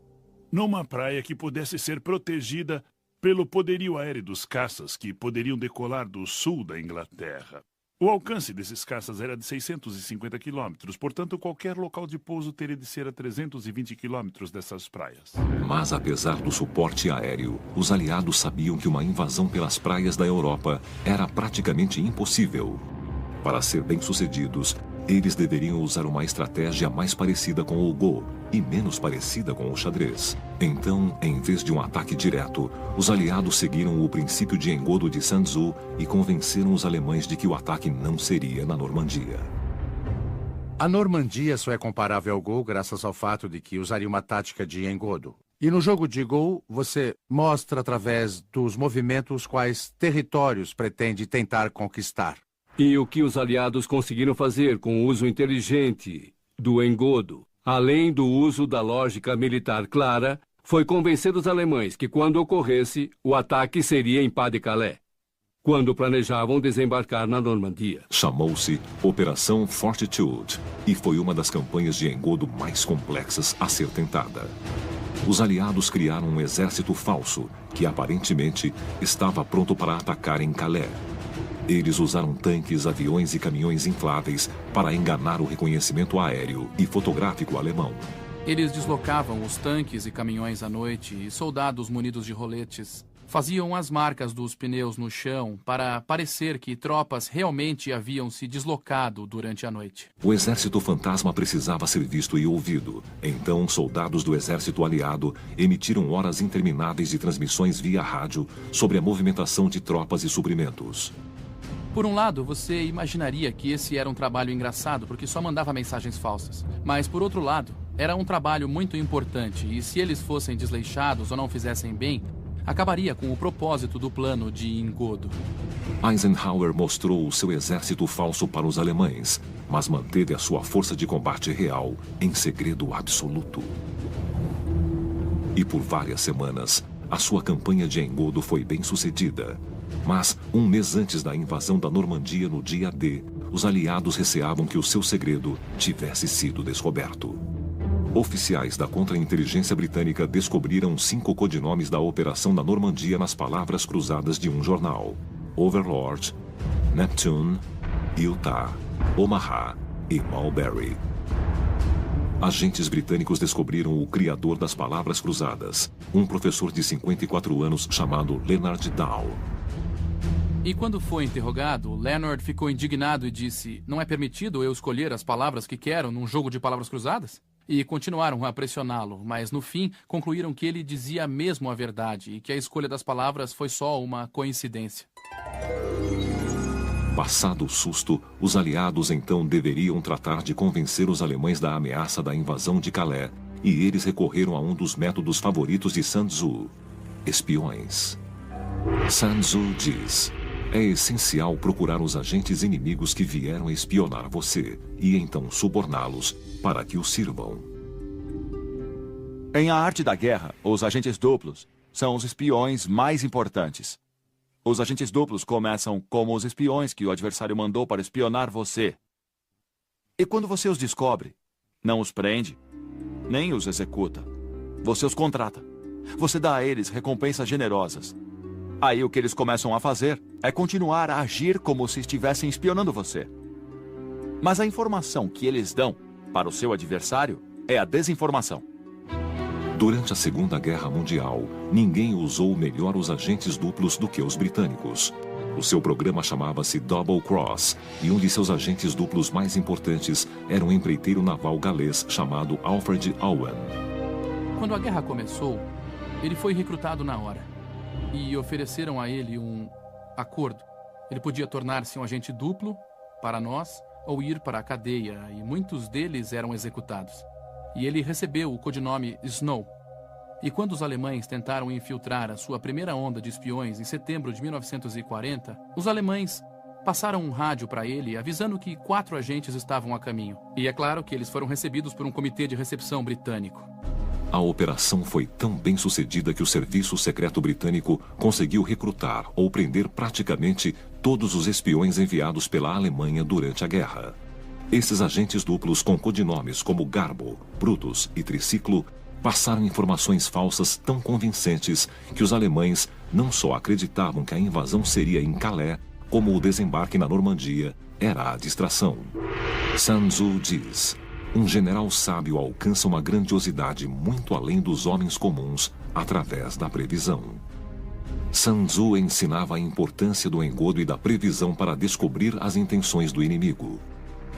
numa praia que pudesse ser protegida pelo poderio aéreo dos caças que poderiam decolar do sul da Inglaterra. O alcance desses caças era de 650 quilômetros, portanto, qualquer local de pouso teria de ser a 320 quilômetros dessas praias. Mas, apesar do suporte aéreo, os aliados sabiam que uma invasão pelas praias da Europa era praticamente impossível. Para ser bem-sucedidos, eles deveriam usar uma estratégia mais parecida com o Go e menos parecida com o xadrez. Então, em vez de um ataque direto, os aliados seguiram o princípio de engodo de Sun Tzu e convenceram os alemães de que o ataque não seria na Normandia. A Normandia só é comparável ao Go graças ao fato de que usaria uma tática de engodo. E no jogo de Go, você mostra através dos movimentos quais territórios pretende tentar conquistar. E o que os aliados conseguiram fazer com o uso inteligente do engodo, além do uso da lógica militar clara, foi convencer os alemães que, quando ocorresse, o ataque seria em Pas-de-Calais, quando planejavam desembarcar na Normandia. Chamou-se Operação Fortitude e foi uma das campanhas de engodo mais complexas a ser tentada. Os aliados criaram um exército falso que, aparentemente, estava pronto para atacar em Calais. Eles usaram tanques, aviões e caminhões infláveis para enganar o reconhecimento aéreo e fotográfico alemão. Eles deslocavam os tanques e caminhões à noite e soldados munidos de roletes faziam as marcas dos pneus no chão para parecer que tropas realmente haviam se deslocado durante a noite. O exército fantasma precisava ser visto e ouvido. Então, soldados do exército aliado emitiram horas intermináveis de transmissões via rádio sobre a movimentação de tropas e suprimentos. Por um lado, você imaginaria que esse era um trabalho engraçado porque só mandava mensagens falsas. Mas, por outro lado, era um trabalho muito importante e se eles fossem desleixados ou não fizessem bem, acabaria com o propósito do plano de engodo. Eisenhower mostrou o seu exército falso para os alemães, mas manteve a sua força de combate real em segredo absoluto. E por várias semanas, a sua campanha de engodo foi bem sucedida. Mas, um mês antes da invasão da Normandia, no dia D, os aliados receavam que o seu segredo tivesse sido descoberto. Oficiais da contra-inteligência britânica descobriram 5 codinomes da operação da Normandia nas palavras cruzadas de um jornal: Overlord, Neptune, Utah, Omaha e Mulberry. Agentes britânicos descobriram o criador das palavras cruzadas, um professor de 54 anos chamado Leonard Dow. E quando foi interrogado, Leonard ficou indignado e disse: "Não é permitido eu escolher as palavras que quero num jogo de palavras cruzadas?" E continuaram a pressioná-lo, mas no fim concluíram que ele dizia mesmo a verdade e que a escolha das palavras foi só uma coincidência. Passado o susto, os aliados então deveriam tratar de convencer os alemães da ameaça da invasão de Calais, e eles recorreram a um dos métodos favoritos de Sun Tzu: espiões. Sun Tzu diz: é essencial procurar os agentes inimigos que vieram espionar você e então suborná-los para que o sirvam. Em A Arte da Guerra, os agentes duplos são os espiões mais importantes. Os agentes duplos começam como os espiões que o adversário mandou para espionar você. E quando você os descobre, não os prende, nem os executa. Você os contrata. Você dá a eles recompensas generosas. Aí o que eles começam a fazer é continuar a agir como se estivessem espionando você. Mas a informação que eles dão para o seu adversário é a desinformação. Durante a Segunda Guerra Mundial, ninguém usou melhor os agentes duplos do que os britânicos. O seu programa chamava-se Double Cross, e um de seus agentes duplos mais importantes era um empreiteiro naval galês chamado Alfred Owen. Quando a guerra começou, ele foi recrutado na hora. E ofereceram a ele um acordo. Ele podia tornar-se um agente duplo para nós ou ir para a cadeia, e muitos deles eram executados. E ele recebeu o codinome Snow. E quando os alemães tentaram infiltrar a sua primeira onda de espiões em setembro de 1940, os alemães passaram um rádio para ele avisando que 4 agentes estavam a caminho. E é claro que eles foram recebidos por um comitê de recepção britânico. A operação foi tão bem sucedida que o Serviço Secreto Britânico conseguiu recrutar ou prender praticamente todos os espiões enviados pela Alemanha durante a guerra. Esses agentes duplos com codinomes como Garbo, Brutus e Triciclo passaram informações falsas tão convincentes que os alemães não só acreditavam que a invasão seria em Calais, como o desembarque na Normandia era a distração. Sun Tzu diz: um general sábio alcança uma grandiosidade muito além dos homens comuns através da previsão. Sun Tzu ensinava a importância do engodo e da previsão para descobrir as intenções do inimigo.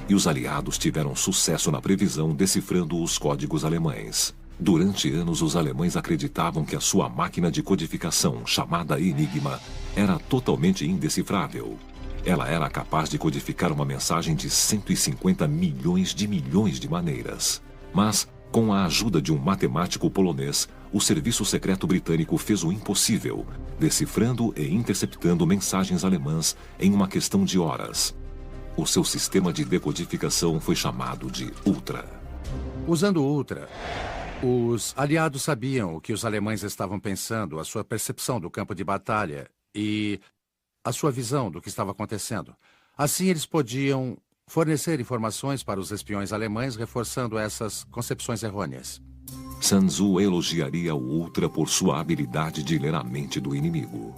E os aliados tiveram sucesso na previsão, decifrando os códigos alemães. Durante anos, os alemães acreditavam que a sua máquina de codificação, chamada Enigma, era totalmente indecifrável. Ela era capaz de codificar uma mensagem de 150 milhões de maneiras. Mas, com a ajuda de um matemático polonês, o Serviço Secreto Britânico fez o impossível, decifrando e interceptando mensagens alemãs em uma questão de horas. O seu sistema de decodificação foi chamado de Ultra. Usando o Ultra, os aliados sabiam o que os alemães estavam pensando, a sua percepção do campo de batalha e a sua visão do que estava acontecendo. Assim, eles podiam fornecer informações para os espiões alemães, reforçando essas concepções errôneas. Sun Tzu elogiaria o Ultra por sua habilidade de ler a mente do inimigo.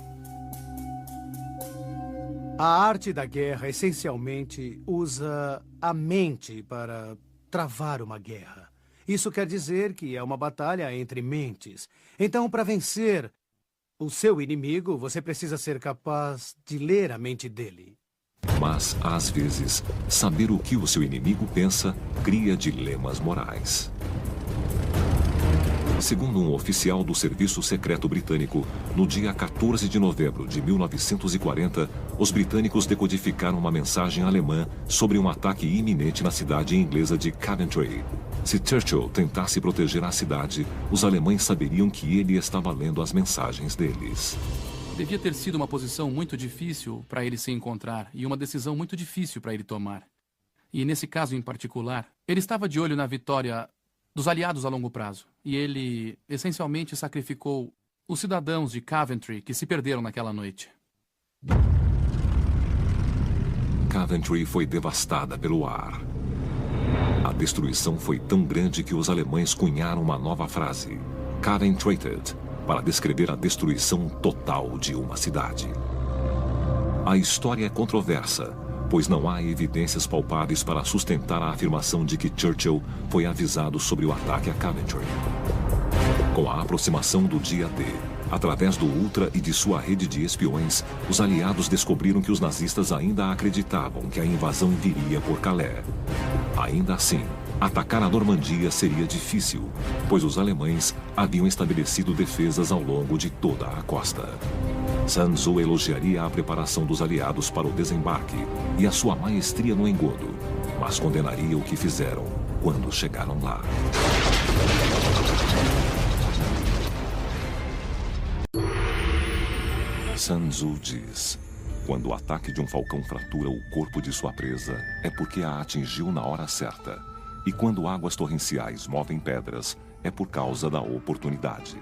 A arte da guerra, essencialmente, usa a mente para travar uma guerra. Isso quer dizer que é uma batalha entre mentes. Então, para vencer o seu inimigo, você precisa ser capaz de ler a mente dele. Mas, às vezes, saber o que o seu inimigo pensa cria dilemas morais. Segundo um oficial do Serviço Secreto Britânico, no dia 14 de novembro de 1940, os britânicos decodificaram uma mensagem alemã sobre um ataque iminente na cidade inglesa de Coventry. Se Churchill tentasse proteger a cidade, os alemães saberiam que ele estava lendo as mensagens deles. Devia ter sido uma posição muito difícil para ele se encontrar e uma decisão muito difícil para ele tomar. E nesse caso em particular, ele estava de olho na vitória dos aliados a longo prazo. E ele, essencialmente, sacrificou os cidadãos de Coventry que se perderam naquela noite. Coventry foi devastada pelo ar. A destruição foi tão grande que os alemães cunharam uma nova frase, Coventryted, para descrever a destruição total de uma cidade. A história é controversa, pois não há evidências palpáveis para sustentar a afirmação de que Churchill foi avisado sobre o ataque a Coventry. Com a aproximação do dia D, através do Ultra e de sua rede de espiões, os aliados descobriram que os nazistas ainda acreditavam que a invasão viria por Calais. Ainda assim, atacar a Normandia seria difícil, pois os alemães haviam estabelecido defesas ao longo de toda a costa. Sun Tzu elogiaria a preparação dos aliados para o desembarque e a sua maestria no engodo, mas condenaria o que fizeram quando chegaram lá. Sun Tzu diz: quando o ataque de um falcão fratura o corpo de sua presa, é porque a atingiu na hora certa. E quando águas torrenciais movem pedras, é por causa da oportunidade.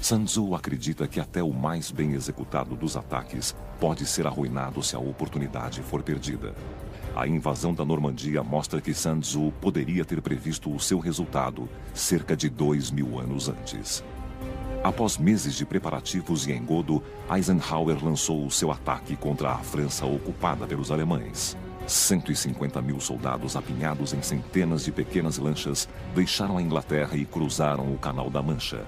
Sun Tzu acredita que até o mais bem executado dos ataques pode ser arruinado se a oportunidade for perdida. A invasão da Normandia mostra que Sun Tzu poderia ter previsto o seu resultado cerca de 2000 anos antes. Após meses de preparativos e engodo, Eisenhower lançou o seu ataque contra a França ocupada pelos alemães. 150.000 soldados apinhados em centenas de pequenas lanchas deixaram a Inglaterra e cruzaram o Canal da Mancha.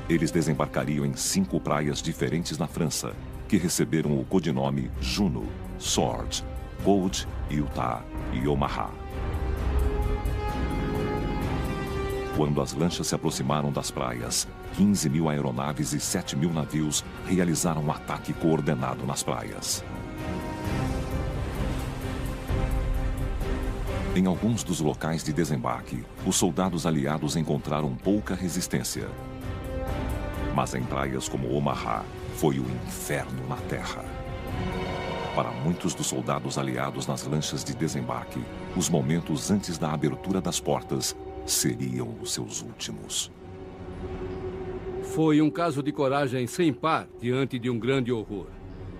Eles desembarcariam em 5 praias diferentes na França, que receberam o codinome Juno, Sword, Gold, Utah e Omaha. Quando as lanchas se aproximaram das praias, 15.000 aeronaves e 7.000 navios realizaram um ataque coordenado nas praias. Em alguns dos locais de desembarque, os soldados aliados encontraram pouca resistência. Mas em praias como Omaha, foi o inferno na terra. Para muitos dos soldados aliados nas lanchas de desembarque, os momentos antes da abertura das portas seriam os seus últimos. Foi um caso de coragem sem par diante de um grande horror.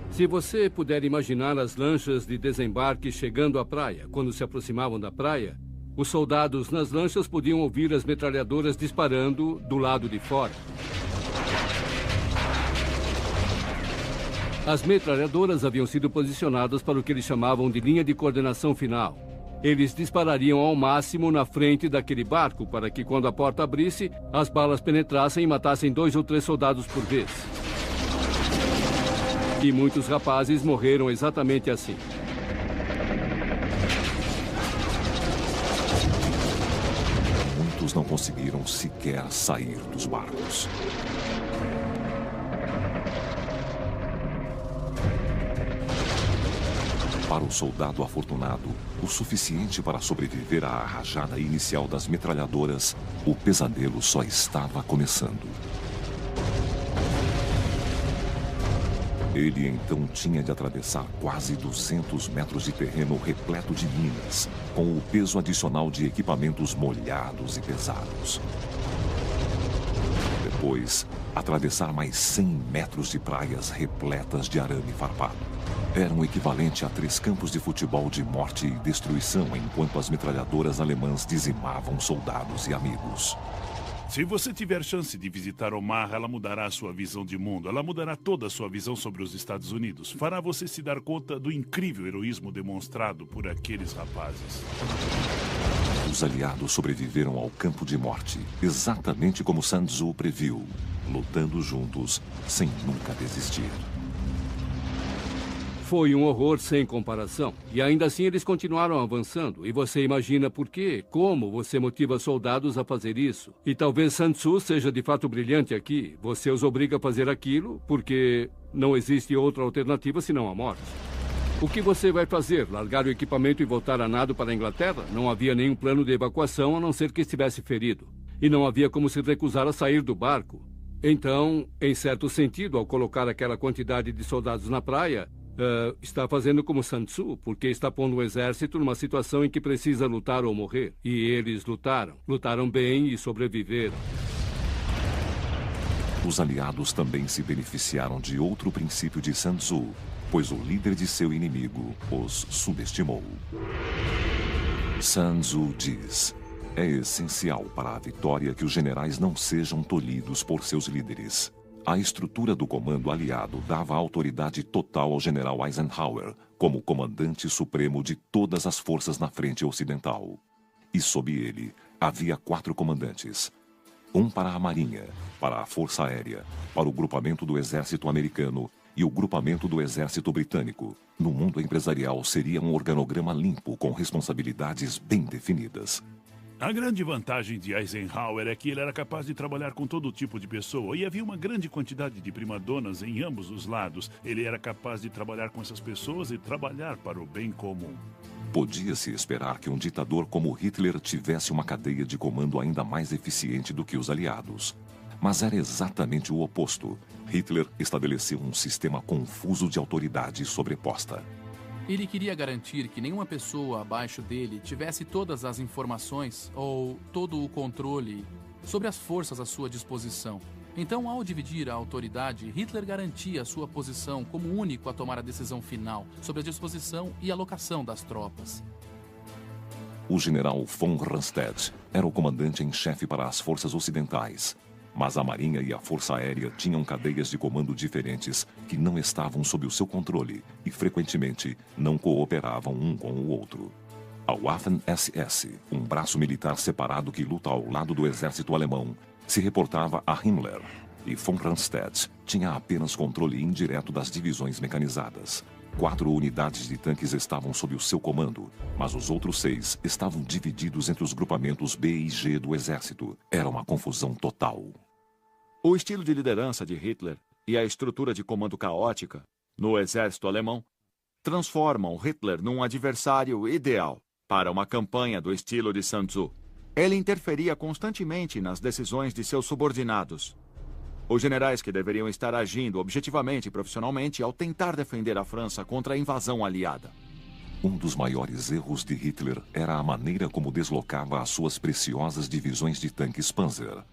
Se você puder imaginar as lanchas de desembarque chegando à praia, quando se aproximavam da praia, os soldados nas lanchas podiam ouvir as metralhadoras disparando do lado de fora. As metralhadoras haviam sido posicionadas para o que eles chamavam de linha de coordenação final. Eles disparariam ao máximo na frente daquele barco para que, quando a porta abrisse, as balas penetrassem e matassem 2 ou 3 soldados por vez. E muitos rapazes morreram exatamente assim. Muitos não conseguiram sequer sair dos barcos. Para o soldado afortunado, o suficiente para sobreviver à rajada inicial das metralhadoras, o pesadelo só estava começando. Ele então tinha de atravessar quase 200 metros de terreno repleto de minas, com o peso adicional de equipamentos molhados e pesados. Depois, atravessar mais 100 metros de praias repletas de arame farpado. Era um equivalente a 3 campos de futebol de morte e destruição enquanto as metralhadoras alemãs dizimavam soldados e amigos. Se você tiver chance de visitar Omaha, ela mudará a sua visão de mundo. Ela mudará toda a sua visão sobre os Estados Unidos. Fará você se dar conta do incrível heroísmo demonstrado por aqueles rapazes. Os aliados sobreviveram ao campo de morte, exatamente como Sun Tzu previu, lutando juntos, sem nunca desistir. Foi um horror sem comparação. E ainda assim eles continuaram avançando. E você imagina por quê, como você motiva soldados a fazer isso. E talvez Sun Tzu seja de fato brilhante aqui. Você os obriga a fazer aquilo porque não existe outra alternativa senão a morte. O que você vai fazer? Largar o equipamento e voltar a nado para a Inglaterra? Não havia nenhum plano de evacuação a não ser que estivesse ferido. E não havia como se recusar a sair do barco. Então, em certo sentido, ao colocar aquela quantidade de soldados na praia, está fazendo como Sun Tzu, porque está pondo o exército numa situação em que precisa lutar ou morrer. E eles lutaram. Lutaram bem e sobreviveram. Os aliados também se beneficiaram de outro princípio de Sun Tzu, pois o líder de seu inimigo os subestimou. Sun Tzu diz: é essencial para a vitória que os generais não sejam tolhidos por seus líderes. A estrutura do comando aliado dava autoridade total ao general Eisenhower como comandante supremo de todas as forças na frente ocidental. E sob ele, havia 4 comandantes. Um para a Marinha, para a Força Aérea, para o grupamento do Exército Americano e o grupamento do Exército Britânico. No mundo empresarial, seria um organograma limpo com responsabilidades bem definidas. A grande vantagem de Eisenhower é que ele era capaz de trabalhar com todo tipo de pessoa e havia uma grande quantidade de primadonas em ambos os lados. Ele era capaz de trabalhar com essas pessoas e trabalhar para o bem comum. Podia-se esperar que um ditador como Hitler tivesse uma cadeia de comando ainda mais eficiente do que os aliados. Mas era exatamente o oposto. Hitler estabeleceu um sistema confuso de autoridade sobreposta. Ele queria garantir que nenhuma pessoa abaixo dele tivesse todas as informações ou todo o controle sobre as forças à sua disposição. Então, ao dividir a autoridade, Hitler garantia sua posição como único a tomar a decisão final sobre a disposição e alocação das tropas. O general von Rundstedt era o comandante em chefe para as forças ocidentais, mas a Marinha e a Força Aérea tinham cadeias de comando diferentes que não estavam sob o seu controle e, frequentemente, não cooperavam um com o outro. A Waffen-SS, um braço militar separado que luta ao lado do exército alemão, se reportava a Himmler, e von Rundstedt tinha apenas controle indireto das divisões mecanizadas. 4 unidades de tanques estavam sob o seu comando, mas os outros 6 estavam divididos entre os grupamentos B e G do exército. Era uma confusão total. O estilo de liderança de Hitler e a estrutura de comando caótica no exército alemão transformam Hitler num adversário ideal para uma campanha do estilo de Sun Tzu. Ele interferia constantemente nas decisões de seus subordinados. Os generais que deveriam estar agindo objetivamente e profissionalmente ao tentar defender a França contra a invasão aliada. Um dos maiores erros de Hitler era a maneira como deslocava as suas preciosas divisões de tanques Panzer.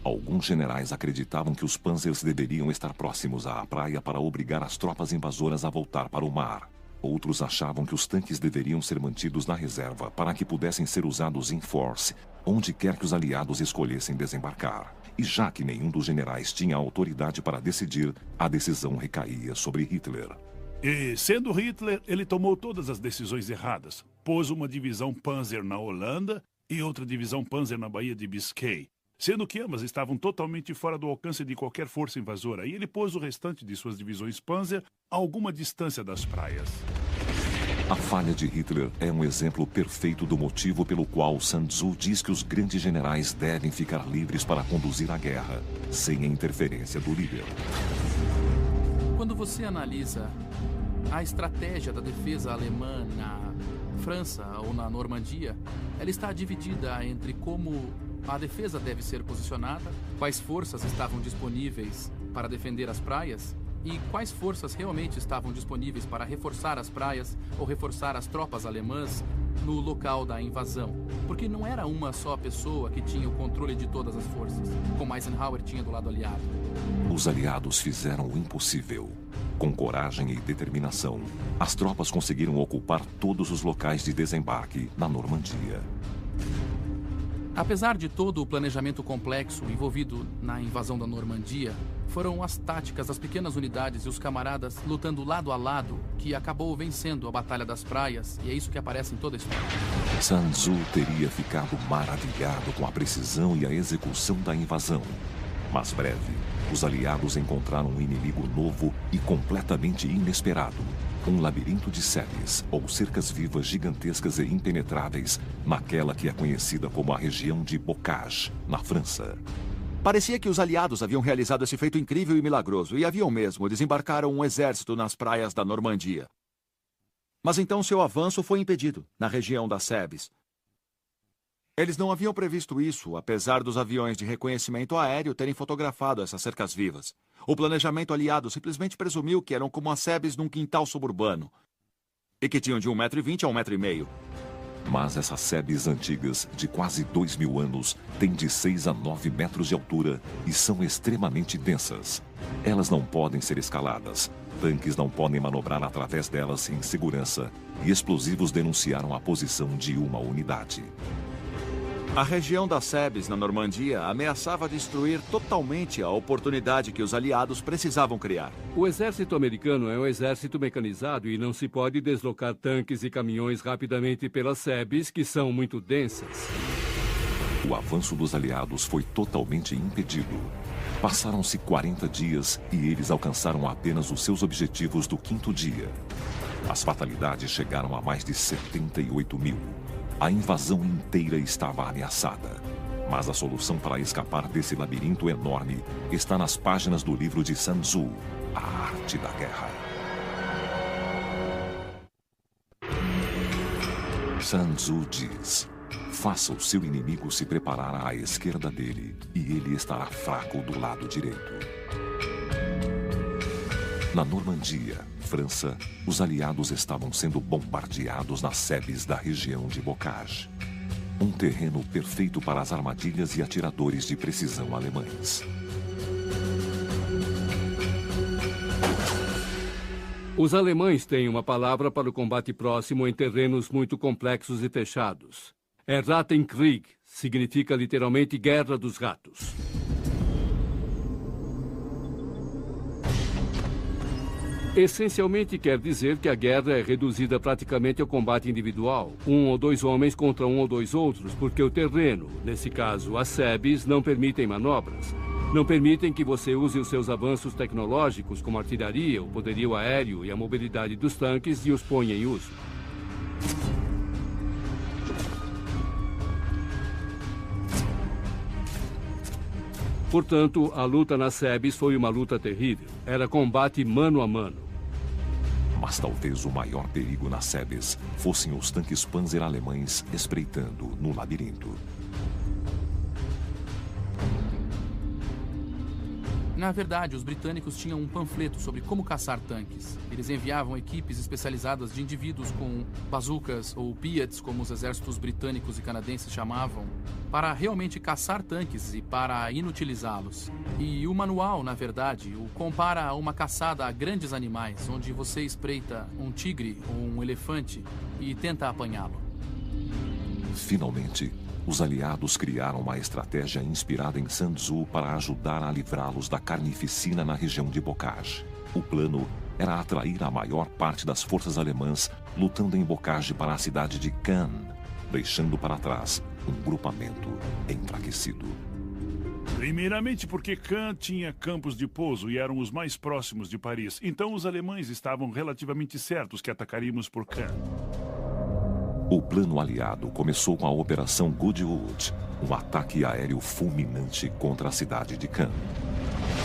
Alguns generais acreditavam que os Panzers deveriam estar próximos à praia para obrigar as tropas invasoras a voltar para o mar. Outros achavam que os tanques deveriam ser mantidos na reserva para que pudessem ser usados em force, onde quer que os aliados escolhessem desembarcar. E já que nenhum dos generais tinha autoridade para decidir, a decisão recaía sobre Hitler. E, sendo Hitler, ele tomou todas as decisões erradas. Pôs uma divisão Panzer na Holanda e outra divisão Panzer na Baía de Biscay, sendo que ambas estavam totalmente fora do alcance de qualquer força invasora, e ele pôs o restante de suas divisões Panzer a alguma distância das praias. A falha de Hitler é um exemplo perfeito do motivo pelo qual Sun Tzu diz que os grandes generais devem ficar livres para conduzir a guerra, sem a interferência do líder. Quando você analisa a estratégia da defesa alemã na França ou na Normandia, ela está dividida entre como a defesa deve ser posicionada, quais forças estavam disponíveis para defender as praias e quais forças realmente estavam disponíveis para reforçar as praias ou reforçar as tropas alemãs no local da invasão. Porque não era uma só pessoa que tinha o controle de todas as forças, como Eisenhower tinha do lado aliado. Os aliados fizeram o impossível. Com coragem e determinação, as tropas conseguiram ocupar todos os locais de desembarque na Normandia. Apesar de todo o planejamento complexo envolvido na invasão da Normandia, foram as táticas das pequenas unidades e os camaradas lutando lado a lado que acabou vencendo a Batalha das Praias, e é isso que aparece em toda a história. Sun Tzu teria ficado maravilhado com a precisão e a execução da invasão. Mas breve, os aliados encontraram um inimigo novo e completamente inesperado. Um labirinto de sebes, ou cercas vivas gigantescas e impenetráveis, naquela que é conhecida como a região de Bocage, na França. Parecia que os aliados haviam realizado esse feito incrível e milagroso, e haviam mesmo desembarcaram um exército nas praias da Normandia. Mas então seu avanço foi impedido, na região das Sebes. Eles não haviam previsto isso, apesar dos aviões de reconhecimento aéreo terem fotografado essas cercas vivas. O planejamento aliado simplesmente presumiu que eram como as sebes num quintal suburbano, e que tinham de 1,20 m a 1,5 m. Mas essas sebes antigas, de quase 2.000 anos, têm de 6 a 9 metros de altura e são extremamente densas. Elas não podem ser escaladas, tanques não podem manobrar através delas em segurança, e explosivos denunciaram a posição de uma unidade. A região das Sebes, na Normandia, ameaçava destruir totalmente a oportunidade que os aliados precisavam criar. O exército americano é um exército mecanizado e não se pode deslocar tanques e caminhões rapidamente pelas Sebes, que são muito densas. O avanço dos aliados foi totalmente impedido. Passaram-se 40 dias e eles alcançaram apenas os seus objetivos do 5º dia. As fatalidades chegaram a mais de 78.000. A invasão inteira estava ameaçada. Mas a solução para escapar desse labirinto enorme está nas páginas do livro de Sun Tzu, A Arte da Guerra. Sun Tzu diz: faça o seu inimigo se preparar à esquerda dele, e ele estará fraco do lado direito. Na Normandia, França, os aliados estavam sendo bombardeados nas sebes da região de Bocage. Um terreno perfeito para as armadilhas e atiradores de precisão alemães. Os alemães têm uma palavra para o combate próximo em terrenos muito complexos e fechados. Rattenkrieg significa literalmente Guerra dos Ratos. Essencialmente quer dizer que a guerra é reduzida praticamente ao combate individual, 1 ou 2 homens contra 1 ou 2 outros, porque o terreno, nesse caso as sebes, não permitem manobras. Não permitem que você use os seus avanços tecnológicos, como a artilharia, o poderio aéreo e a mobilidade dos tanques, e os ponha em uso. Portanto, a luta nas sebes foi uma luta terrível. Era combate mano a mano. Mas talvez o maior perigo nas sebes fossem os tanques Panzer alemães espreitando no labirinto. Na verdade, os britânicos tinham um panfleto sobre como caçar tanques. Eles enviavam equipes especializadas de indivíduos com bazucas ou Piats, como os exércitos britânicos e canadenses chamavam, para realmente caçar tanques e para inutilizá-los. E o manual, na verdade, o compara a uma caçada a grandes animais, onde você espreita um tigre ou um elefante e tenta apanhá-lo. Finalmente, os aliados criaram uma estratégia inspirada em Sun Tzu para ajudar a livrá-los da carnificina na região de Bocage. O plano era atrair a maior parte das forças alemãs lutando em Bocage para a cidade de Cannes, deixando para trás um grupamento enfraquecido. Primeiramente porque Cannes tinha campos de pouso e eram os mais próximos de Paris. Então os alemães estavam relativamente certos que atacaríamos por Cannes. O plano aliado começou com a Operação Goodwood, um ataque aéreo fulminante contra a cidade de Cannes.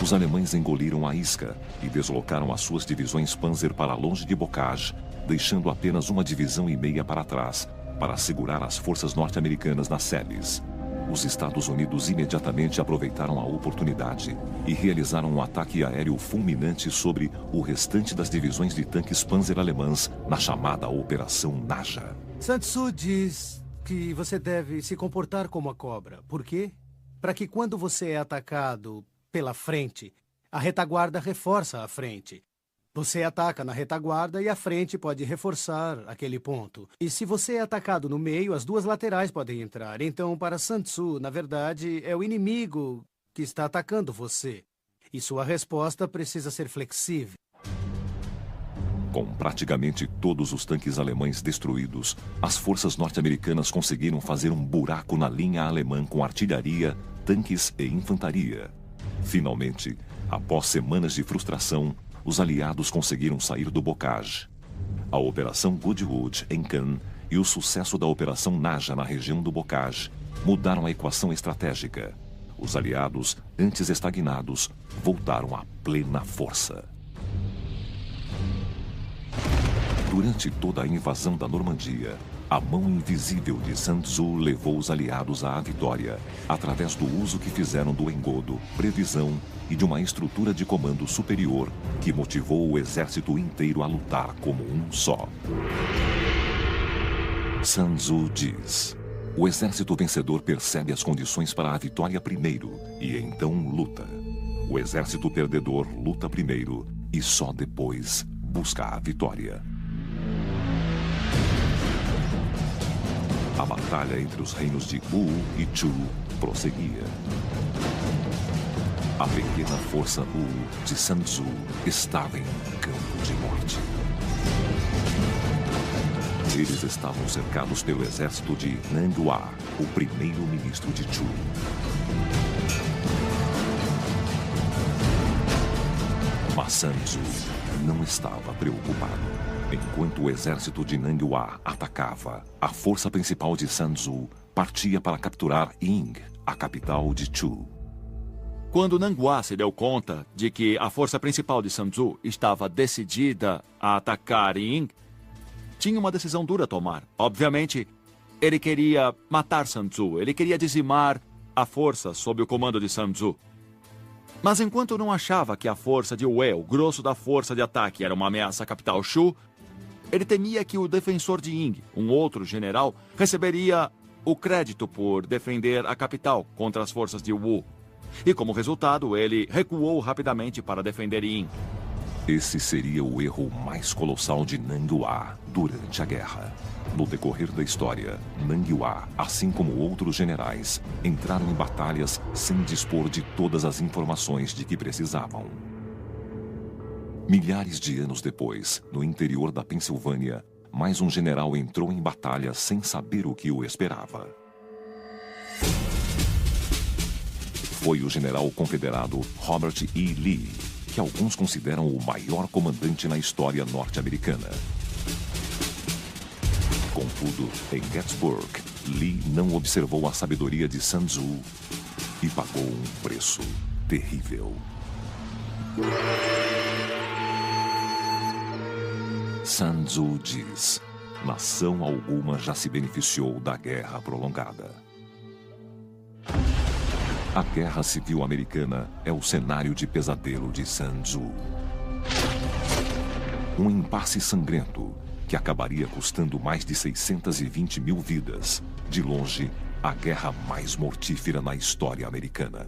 Os alemães engoliram a isca e deslocaram as suas divisões Panzer para longe de Bocage, deixando apenas 1,5 divisão para trás, para segurar as forças norte-americanas nas sebes. Os Estados Unidos imediatamente aproveitaram a oportunidade e realizaram um ataque aéreo fulminante sobre o restante das divisões de tanques Panzer alemãs na chamada Operação Naja. Sun Tzu diz que você deve se comportar como a cobra. Por quê? Para que quando você é atacado pela frente, a retaguarda reforça a frente. Você ataca na retaguarda e a frente pode reforçar aquele ponto. E se você é atacado no meio, as 2 laterais podem entrar. Então, para Sun Tzu, na verdade, é o inimigo que está atacando você. E sua resposta precisa ser flexível. Com praticamente todos os tanques alemães destruídos, as forças norte-americanas conseguiram fazer um buraco na linha alemã com artilharia, tanques e infantaria. Finalmente, após semanas de frustração, os aliados conseguiram sair do Bocage. A Operação Goodwood em Cannes e o sucesso da Operação Naja na região do Bocage mudaram a equação estratégica. Os aliados, antes estagnados, voltaram à plena força. Durante toda a invasão da Normandia, a mão invisível de Sun Tzu levou os aliados à vitória, através do uso que fizeram do engodo, previsão e de uma estrutura de comando superior que motivou o exército inteiro a lutar como um só. Sun Tzu diz: o exército vencedor percebe as condições para a vitória primeiro e então luta. O exército perdedor luta primeiro e só depois busca a vitória. A batalha entre os reinos de Wu e Chu prosseguia. A pequena força Wu de Sun Tzu estava em um campo de morte. Eles estavam cercados pelo exército de Nanghua, o primeiro-ministro de Chu. Mas Sun Tzu não estava preocupado. Enquanto o exército de Nanghua atacava, a força principal de Sun Tzu partia para capturar Ying, a capital de Chu. Quando Nanghua se deu conta de que a força principal de Sun Tzu estava decidida a atacar Ying, tinha uma decisão dura a tomar. Obviamente, ele queria matar Sun Tzu, ele queria dizimar a força sob o comando de Sun Tzu. Mas enquanto não achava que a força de Wei, o grosso da força de ataque, era uma ameaça à capital Shu, ele temia que o defensor de Ying, um outro general, receberia o crédito por defender a capital contra as forças de Wu. E como resultado, ele recuou rapidamente para defender Ying. Esse seria o erro mais colossal de Nang Hua durante a guerra. No decorrer da história, Nang Hua, assim como outros generais, entraram em batalhas sem dispor de todas as informações de que precisavam. Milhares de anos depois, no interior da Pensilvânia, mais um general entrou em batalha sem saber o que o esperava. Foi o general confederado Robert E. Lee, que alguns consideram o maior comandante na história norte-americana. Contudo, em Gettysburg, Lee não observou a sabedoria de Sun Tzu e pagou um preço terrível. Sun Tzu diz: nação alguma já se beneficiou da guerra prolongada. A Guerra Civil Americana é o cenário de pesadelo de Sun Tzu. Um impasse sangrento que acabaria custando mais de 620 mil vidas. De longe, a guerra mais mortífera na história americana.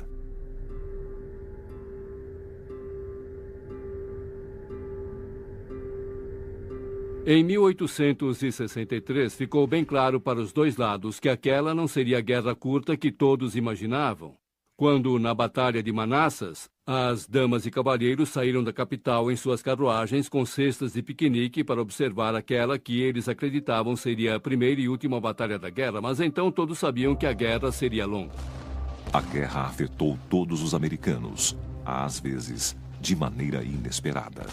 Em 1863, ficou bem claro para os dois lados que aquela não seria a guerra curta que todos imaginavam. Quando, na Batalha de Manassas, as damas e cavalheiros saíram da capital em suas carruagens com cestas de piquenique para observar aquela que eles acreditavam seria a primeira e última batalha da guerra, mas então todos sabiam que a guerra seria longa. A guerra afetou todos os americanos, às vezes, de maneira inesperada.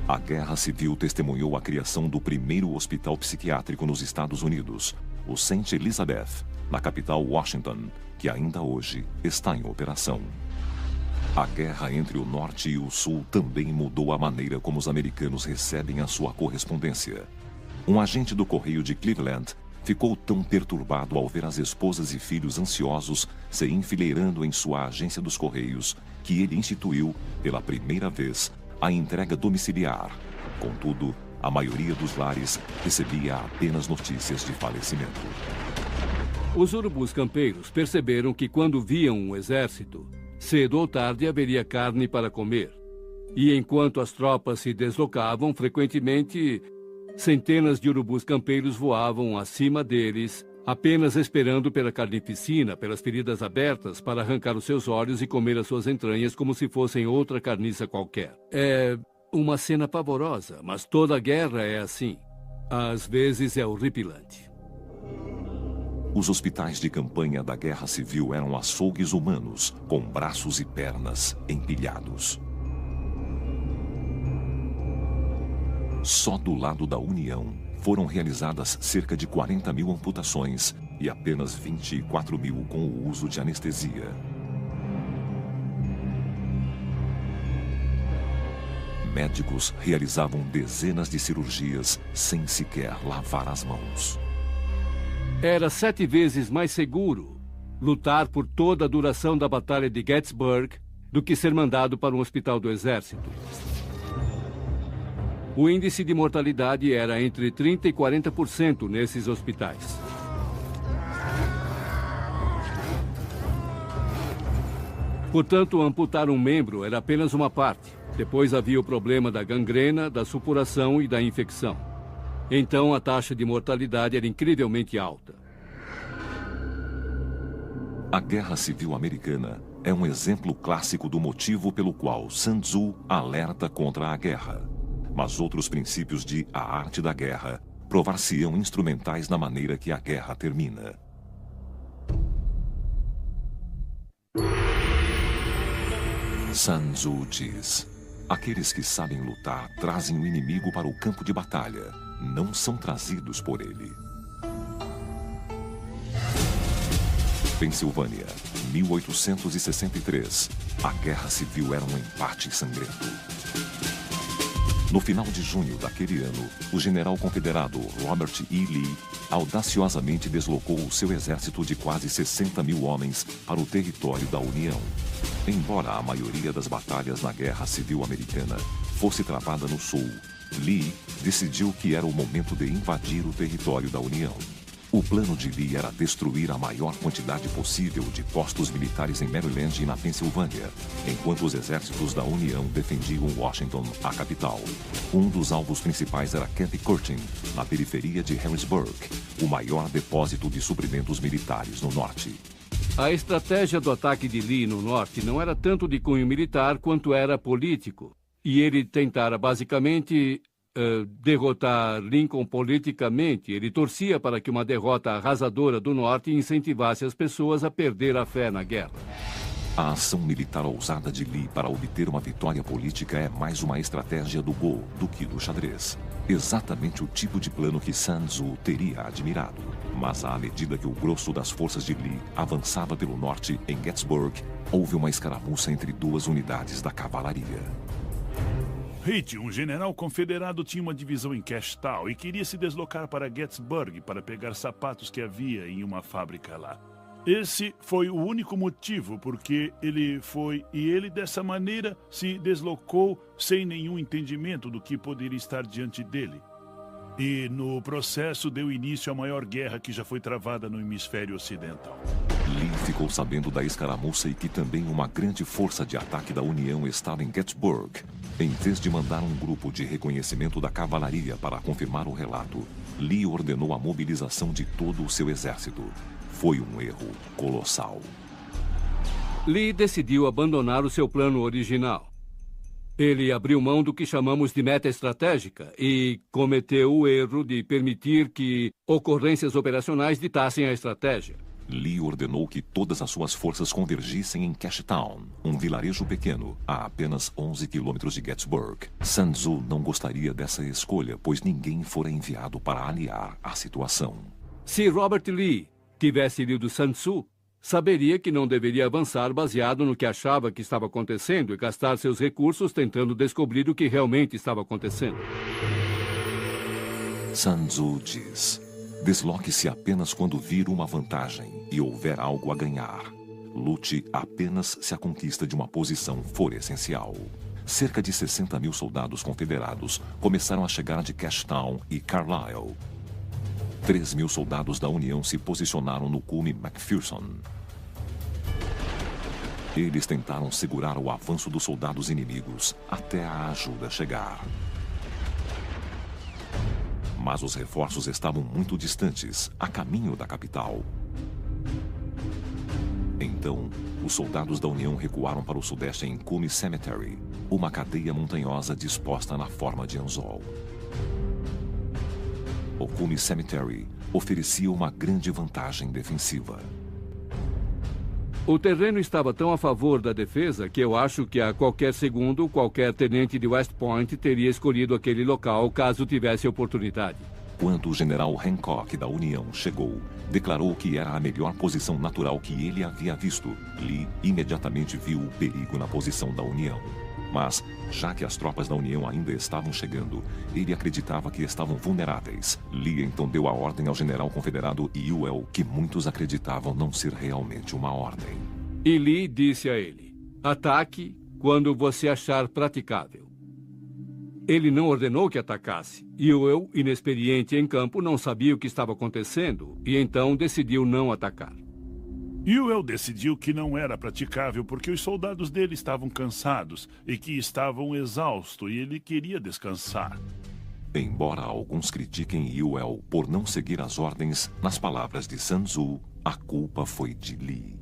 A Guerra Civil testemunhou a criação do primeiro hospital psiquiátrico nos Estados Unidos, o St. Elizabeth, na capital Washington, que ainda hoje está em operação. A guerra entre o Norte e o Sul também mudou a maneira como os americanos recebem a sua correspondência. Um agente do correio de Cleveland ficou tão perturbado ao ver as esposas e filhos ansiosos se enfileirando em sua agência dos correios que ele instituiu, pela primeira vez, a entrega domiciliar. Contudo, a maioria dos lares recebia apenas notícias de falecimento. Os urubus campeiros perceberam que quando viam um exército, cedo ou tarde haveria carne para comer. E enquanto as tropas se deslocavam, frequentemente, centenas de urubus campeiros voavam acima deles, apenas esperando pela carnificina, pelas feridas abertas, para arrancar os seus olhos e comer as suas entranhas como se fossem outra carniça qualquer. É uma cena pavorosa, mas toda guerra é assim. Às vezes é horripilante. Os hospitais de campanha da Guerra Civil eram açougues humanos, com braços e pernas empilhados. Só do lado da União foram realizadas cerca de 40 mil amputações e apenas 24 mil com o uso de anestesia. Médicos realizavam dezenas de cirurgias sem sequer lavar as mãos. Era 7 vezes mais seguro lutar por toda a duração da Batalha de Gettysburg do que ser mandado para um hospital do exército. O índice de mortalidade era entre 30% e 40% nesses hospitais. Portanto, amputar um membro era apenas uma parte. Depois havia o problema da gangrena, da supuração e da infecção. Então, a taxa de mortalidade era incrivelmente alta. A Guerra Civil Americana é um exemplo clássico do motivo pelo qual Sun Tzu alerta contra a guerra. Mas outros princípios de A Arte da Guerra provar-se-ão instrumentais na maneira que a guerra termina. Sun Tzu diz: aqueles que sabem lutar trazem o inimigo para o campo de batalha, não são trazidos por ele. Pensilvânia, 1863. A Guerra Civil era um empate sangrento. No final de junho daquele ano, o general confederado Robert E. Lee audaciosamente deslocou o seu exército de quase 60 mil homens para o território da União. Embora a maioria das batalhas na Guerra Civil Americana fosse travada no Sul, Lee decidiu que era o momento de invadir o território da União. O plano de Lee era destruir a maior quantidade possível de postos militares em Maryland e na Pensilvânia, enquanto os exércitos da União defendiam Washington, a capital. Um dos alvos principais era Camp Curtin, na periferia de Harrisburg, o maior depósito de suprimentos militares no norte. A estratégia do ataque de Lee no norte não era tanto de cunho militar quanto era político. E ele tentara basicamente derrotar Lincoln politicamente. Ele torcia para que uma derrota arrasadora do norte incentivasse as pessoas a perder a fé na guerra. A ação militar ousada de Lee para obter uma vitória política é mais uma estratégia do Go do que do xadrez. Exatamente o tipo de plano que Sun Tzu teria admirado. Mas à medida que o grosso das forças de Lee avançava pelo norte em Gettysburg, houve uma escaramuça entre duas unidades da cavalaria. Hit, um general confederado, tinha uma divisão em Cashtown e queria se deslocar para Gettysburg para pegar sapatos que havia em uma fábrica lá. Esse foi o único motivo porque ele foi, e ele dessa maneira se deslocou sem nenhum entendimento do que poderia estar diante dele. E no processo deu início à maior guerra que já foi travada no hemisfério ocidental. Lee ficou sabendo da escaramuça e que também uma grande força de ataque da União estava em Gettysburg. Em vez de mandar um grupo de reconhecimento da cavalaria para confirmar o relato, Lee ordenou a mobilização de todo o seu exército. Foi um erro colossal. Lee decidiu abandonar o seu plano original. Ele abriu mão do que chamamos de meta estratégica e cometeu o erro de permitir que ocorrências operacionais ditassem a estratégia. Lee ordenou que todas as suas forças convergissem em Cashtown, um vilarejo pequeno, a apenas 11 quilômetros de Gettysburg. Sun Tzu não gostaria dessa escolha, pois ninguém fora enviado para aliar a situação. Se Robert Lee tivesse lido Sun Tzu, saberia que não deveria avançar baseado no que achava que estava acontecendo e gastar seus recursos tentando descobrir o que realmente estava acontecendo. Sun Tzu diz: desloque-se apenas quando vir uma vantagem e houver algo a ganhar. Lute apenas se a conquista de uma posição for essencial. Cerca de 60 mil soldados confederados começaram a chegar de Cashtown e Carlisle. 3 mil soldados da União se posicionaram no cume McPherson. Eles tentaram segurar o avanço dos soldados inimigos até a ajuda chegar. Mas os reforços estavam muito distantes, a caminho da capital. Então, os soldados da União recuaram para o sudeste em Cume Cemetery, uma cadeia montanhosa disposta na forma de anzol. O Cume Cemetery oferecia uma grande vantagem defensiva. O terreno estava tão a favor da defesa que eu acho que a qualquer segundo, qualquer tenente de West Point teria escolhido aquele local caso tivesse oportunidade. Quando o general Hancock da União chegou, declarou que era a melhor posição natural que ele havia visto. Lee imediatamente viu o perigo na posição da União. Mas, já que as tropas da União ainda estavam chegando, ele acreditava que estavam vulneráveis. Lee então deu a ordem ao general confederado Ewell, que muitos acreditavam não ser realmente uma ordem. E Lee disse a ele: ataque quando você achar praticável. Ele não ordenou que atacasse. Ewell, inexperiente em campo, não sabia o que estava acontecendo e então decidiu não atacar. Ewell decidiu que não era praticável porque os soldados dele estavam cansados e que estavam exaustos e ele queria descansar. Embora alguns critiquem Ewell por não seguir as ordens, nas palavras de Sun Tzu, a culpa foi de Lee.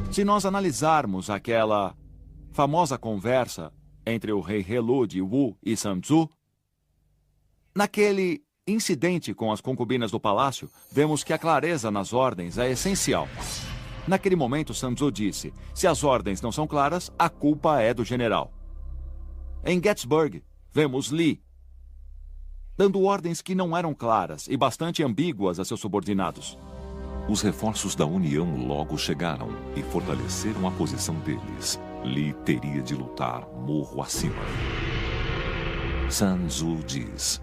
Se nós analisarmos aquela famosa conversa entre o rei Helu de Wu e Sun Tzu, naquele incidente com as concubinas do palácio, vemos que a clareza nas ordens é essencial. Naquele momento, Sun Tzu disse: se as ordens não são claras, a culpa é do general. Em Gettysburg, vemos Lee dando ordens que não eram claras e bastante ambíguas a seus subordinados. Os reforços da União logo chegaram e fortaleceram a posição deles. Lee teria de lutar morro acima. Sun Tzu diz: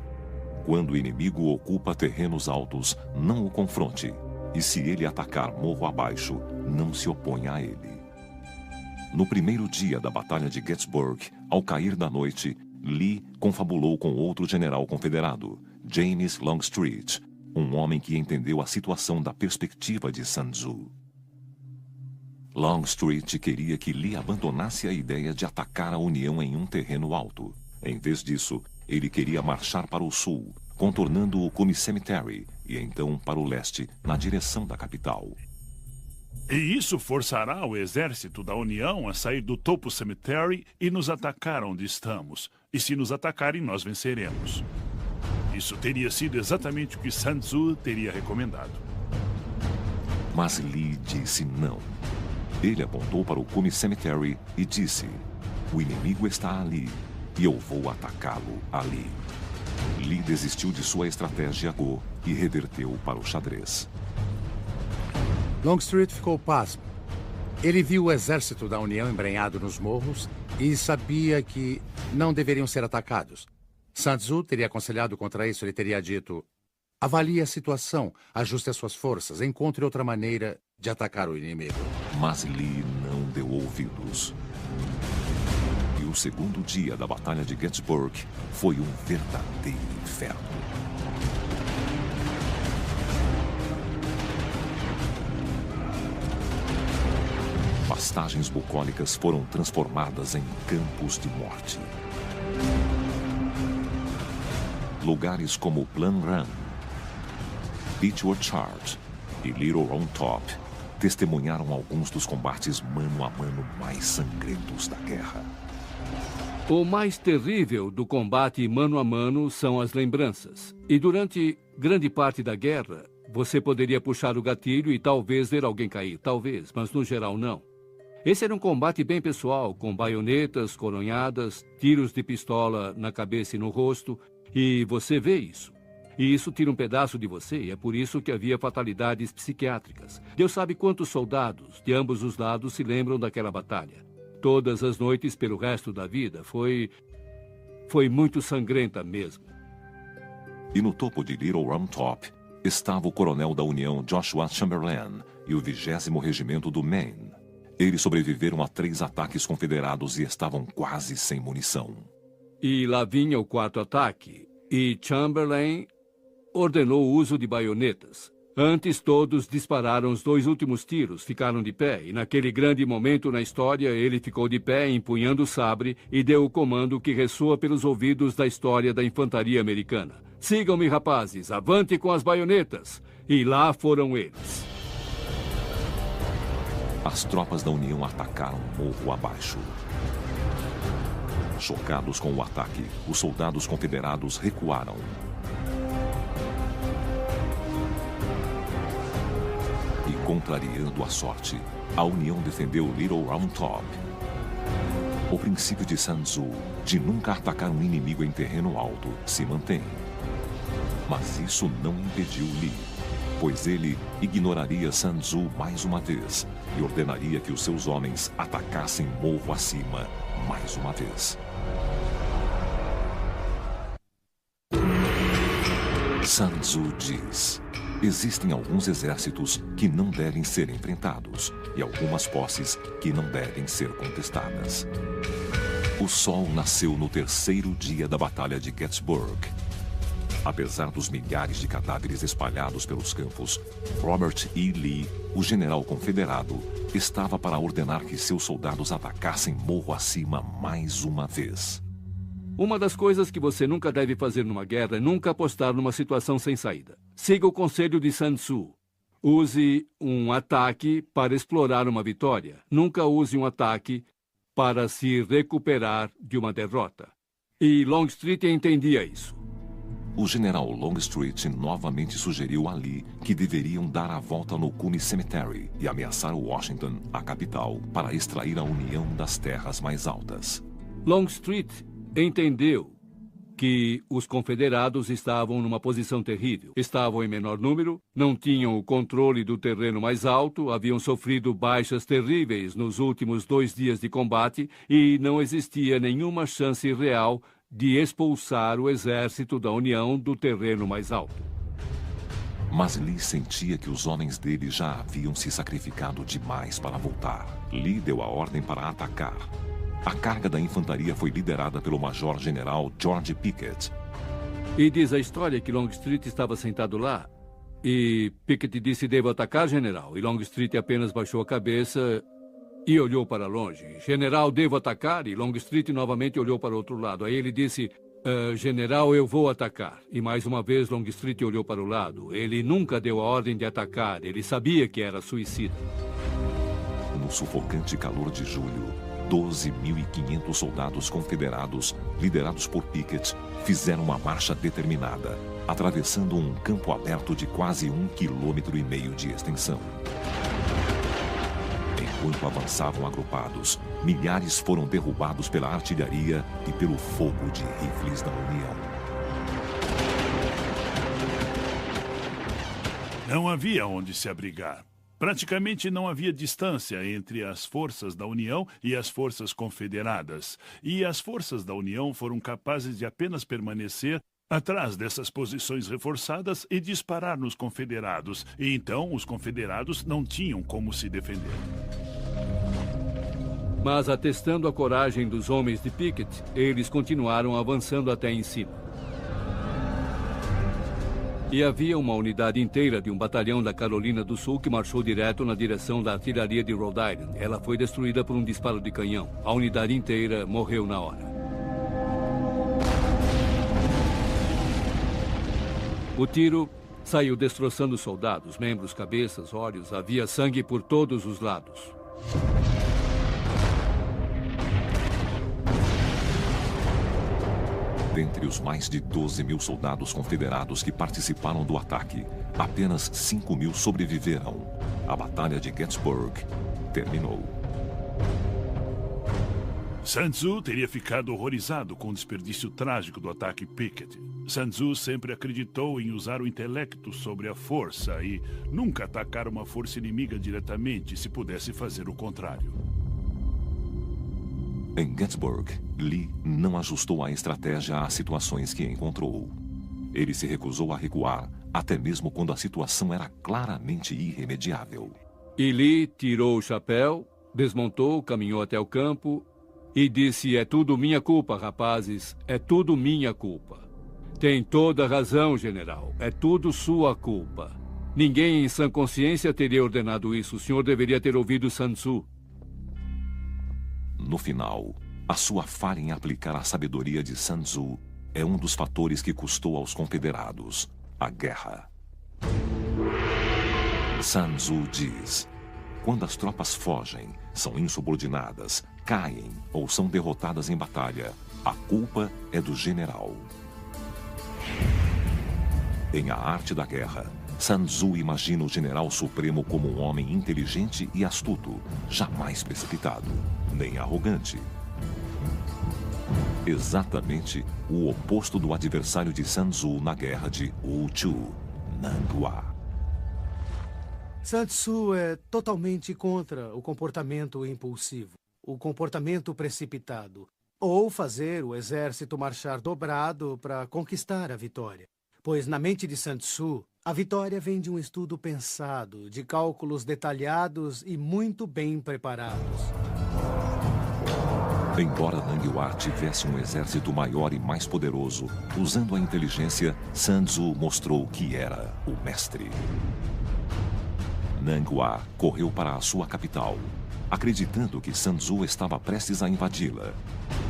quando o inimigo ocupa terrenos altos, não o confronte. E se ele atacar morro abaixo, não se oponha a ele. No primeiro dia da Batalha de Gettysburg, ao cair da noite, Lee confabulou com outro general confederado, James Longstreet, um homem que entendeu a situação da perspectiva de Sun Tzu. Longstreet queria que Lee abandonasse a ideia de atacar a União em um terreno alto. Em vez disso, ele queria marchar para o sul, contornando o Cumy Cemetery, e então para o leste, na direção da capital. E isso forçará o exército da União a sair do topo Cemetery e nos atacar onde estamos. E se nos atacarem, nós venceremos. Isso teria sido exatamente o que Sun Tzu teria recomendado. Mas Lee disse não. Ele apontou para o Cumy Cemetery e disse: "O inimigo está ali, e eu vou atacá-lo ali." Lee desistiu de sua estratégia Go e reverteu para o xadrez. Longstreet ficou pasmo. Ele viu o exército da União embrenhado nos morros e sabia que não deveriam ser atacados. Sun Tzu teria aconselhado contra isso. Ele teria dito: avalie a situação, ajuste as suas forças, encontre outra maneira de atacar o inimigo. Mas Lee não deu ouvidos. E o segundo dia da Batalha de Gettysburg foi um verdadeiro inferno. Pastagens bucólicas foram transformadas em campos de morte. Lugares como Plan Run, Beechwood Charge e Little Round Top testemunharam alguns dos combates mano a mano mais sangrentos da guerra. O mais terrível do combate mano a mano são as lembranças. E durante grande parte da guerra, você poderia puxar o gatilho e talvez ver alguém cair. Talvez, mas no geral não. Esse era um combate bem pessoal, com baionetas, coronhadas, tiros de pistola na cabeça e no rosto, e você vê isso. E isso tira um pedaço de você, e é por isso que havia fatalidades psiquiátricas. Deus sabe quantos soldados, de ambos os lados, se lembram daquela batalha. Todas as noites pelo resto da vida. Foi muito sangrenta mesmo. E no topo de Little Round Top estava o coronel da União Joshua Chamberlain e o 20º Regimento do Maine. Eles sobreviveram a 3 ataques confederados e estavam quase sem munição. E lá vinha o 4º ataque, e Chamberlain ordenou o uso de baionetas. Antes, todos dispararam os 2 últimos tiros, ficaram de pé, e naquele grande momento na história, ele ficou de pé, empunhando o sabre, e deu o comando que ressoa pelos ouvidos da história da infantaria americana. Sigam-me, rapazes, avante com as baionetas! E lá foram eles. As tropas da União atacaram morro abaixo. Chocados com o ataque, os soldados confederados recuaram. E, contrariando a sorte, a União defendeu Little Round Top. O princípio de Sun Tzu, de nunca atacar um inimigo em terreno alto, se mantém. Mas isso não impediu Lee, pois ele ignoraria Sun Tzu mais uma vez e ordenaria que os seus homens atacassem morro acima mais uma vez. Sun Tzu diz: existem alguns exércitos que não devem ser enfrentados e algumas posses que não devem ser contestadas. O sol nasceu no 3º dia da Batalha de Gettysburg. Apesar dos milhares de cadáveres espalhados pelos campos, Robert E. Lee, o general confederado, estava para ordenar que seus soldados atacassem morro acima mais uma vez. Uma das coisas que você nunca deve fazer numa guerra é nunca apostar numa situação sem saída. Siga o conselho de Sun Tzu. Use um ataque para explorar uma vitória. Nunca use um ataque para se recuperar de uma derrota. E Longstreet entendia isso. O general Longstreet novamente sugeriu a Lee que deveriam dar a volta no Cumy Cemetery e ameaçar Washington, a capital, para extrair a União das terras mais altas. Longstreet entendeu que os confederados estavam numa posição terrível. Estavam em menor número, não tinham o controle do terreno mais alto, haviam sofrido baixas terríveis nos últimos 2 dias de combate e não existia nenhuma chance real de expulsar o exército da União do terreno mais alto. Mas Li sentia que os homens dele já haviam se sacrificado demais para voltar. Li deu a ordem para atacar. A carga da infantaria foi liderada pelo major-general George Pickett. E diz a história que Longstreet estava sentado lá. E Pickett disse: devo atacar, general. E Longstreet apenas baixou a cabeça e olhou para longe. General, devo atacar? E Longstreet novamente olhou para o outro lado. Aí ele disse: general, eu vou atacar. E mais uma vez Longstreet olhou para o lado. Ele nunca deu a ordem de atacar. Ele sabia que era suicida. No sufocante calor de julho, 12.500 soldados confederados, liderados por Pickett, fizeram uma marcha determinada, atravessando um campo aberto de quase 1,5 km de extensão. Enquanto avançavam agrupados, milhares foram derrubados pela artilharia e pelo fogo de rifles da União. Não havia onde se abrigar. Praticamente não havia distância entre as forças da União e as forças confederadas. E as forças da União foram capazes de apenas permanecer atrás dessas posições reforçadas e disparar nos confederados. E então os confederados não tinham como se defender. Mas, atestando a coragem dos homens de Pickett, eles continuaram avançando até em cima. E havia uma unidade inteira de um batalhão da Carolina do Sul que marchou direto na direção da artilharia de Rhode Island. Ela foi destruída por um disparo de canhão. A unidade inteira morreu na hora. O tiro saiu destroçando soldados, membros, cabeças, olhos. Havia sangue por todos os lados. Dentre os mais de 12.000 soldados confederados que participaram do ataque, apenas 5.000 sobreviveram. A Batalha de Gettysburg terminou. Sun Tzu teria ficado horrorizado com o desperdício trágico do ataque Pickett. Sun Tzu sempre acreditou em usar o intelecto sobre a força e nunca atacar uma força inimiga diretamente se pudesse fazer o contrário. Em Gettysburg, Lee não ajustou a estratégia às situações que encontrou. Ele se recusou a recuar, até mesmo quando a situação era claramente irremediável. E Lee tirou o chapéu, desmontou, caminhou até o campo e disse: é tudo minha culpa, rapazes, é tudo minha culpa. Tem toda razão, general, é tudo sua culpa. Ninguém em sã consciência teria ordenado isso. O senhor deveria ter ouvido Sun Tzu. No final, a sua falha em aplicar a sabedoria de Sun Tzu é um dos fatores que custou aos confederados a guerra. Sun Tzu diz: quando as tropas fogem, são insubordinadas, caem ou são derrotadas em batalha, a culpa é do general. Em A Arte da Guerra, Sun Tzu imagina o general supremo como um homem inteligente e astuto, jamais precipitado, nem arrogante. Exatamente o oposto do adversário de Sun Tzu na guerra de Wu Chu, Nanghua. Sun Tzu é totalmente contra o comportamento impulsivo, o comportamento precipitado, ou fazer o exército marchar dobrado para conquistar a vitória. Pois na mente de Sun Tzu, a vitória vem de um estudo pensado, de cálculos detalhados e muito bem preparados. Embora Nanghua tivesse um exército maior e mais poderoso, usando a inteligência, Sun Tzu mostrou que era o mestre. Nanghua correu para a sua capital, acreditando que Sun Tzu estava prestes a invadi-la.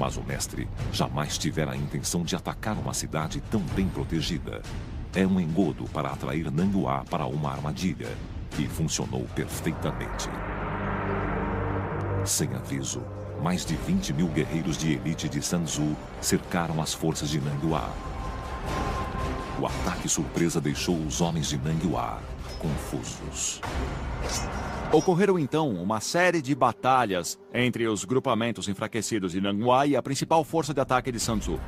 Mas o mestre jamais tivera a intenção de atacar uma cidade tão bem protegida. É um engodo para atrair Nanghua para uma armadilha, e funcionou perfeitamente. Sem aviso, mais de 20.000 guerreiros de elite de Sun Tzu cercaram as forças de Nanghua. O ataque surpresa deixou os homens de Nanghua confusos. Ocorreram então uma série de batalhas entre os grupamentos enfraquecidos de Nanghua e a principal força de ataque de Sun Tzu.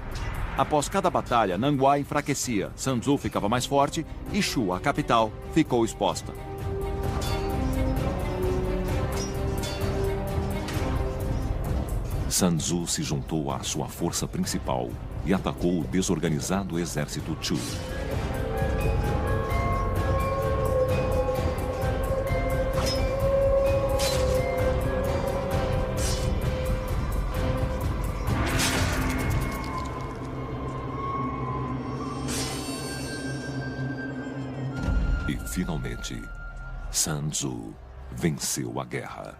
Após cada batalha, Nanghua enfraquecia, Sun Tzu ficava mais forte e Shu, a capital, ficou exposta. Sun Tzu se juntou à sua força principal e atacou o desorganizado exército Chu. finalmente, Sun Tzu venceu a guerra.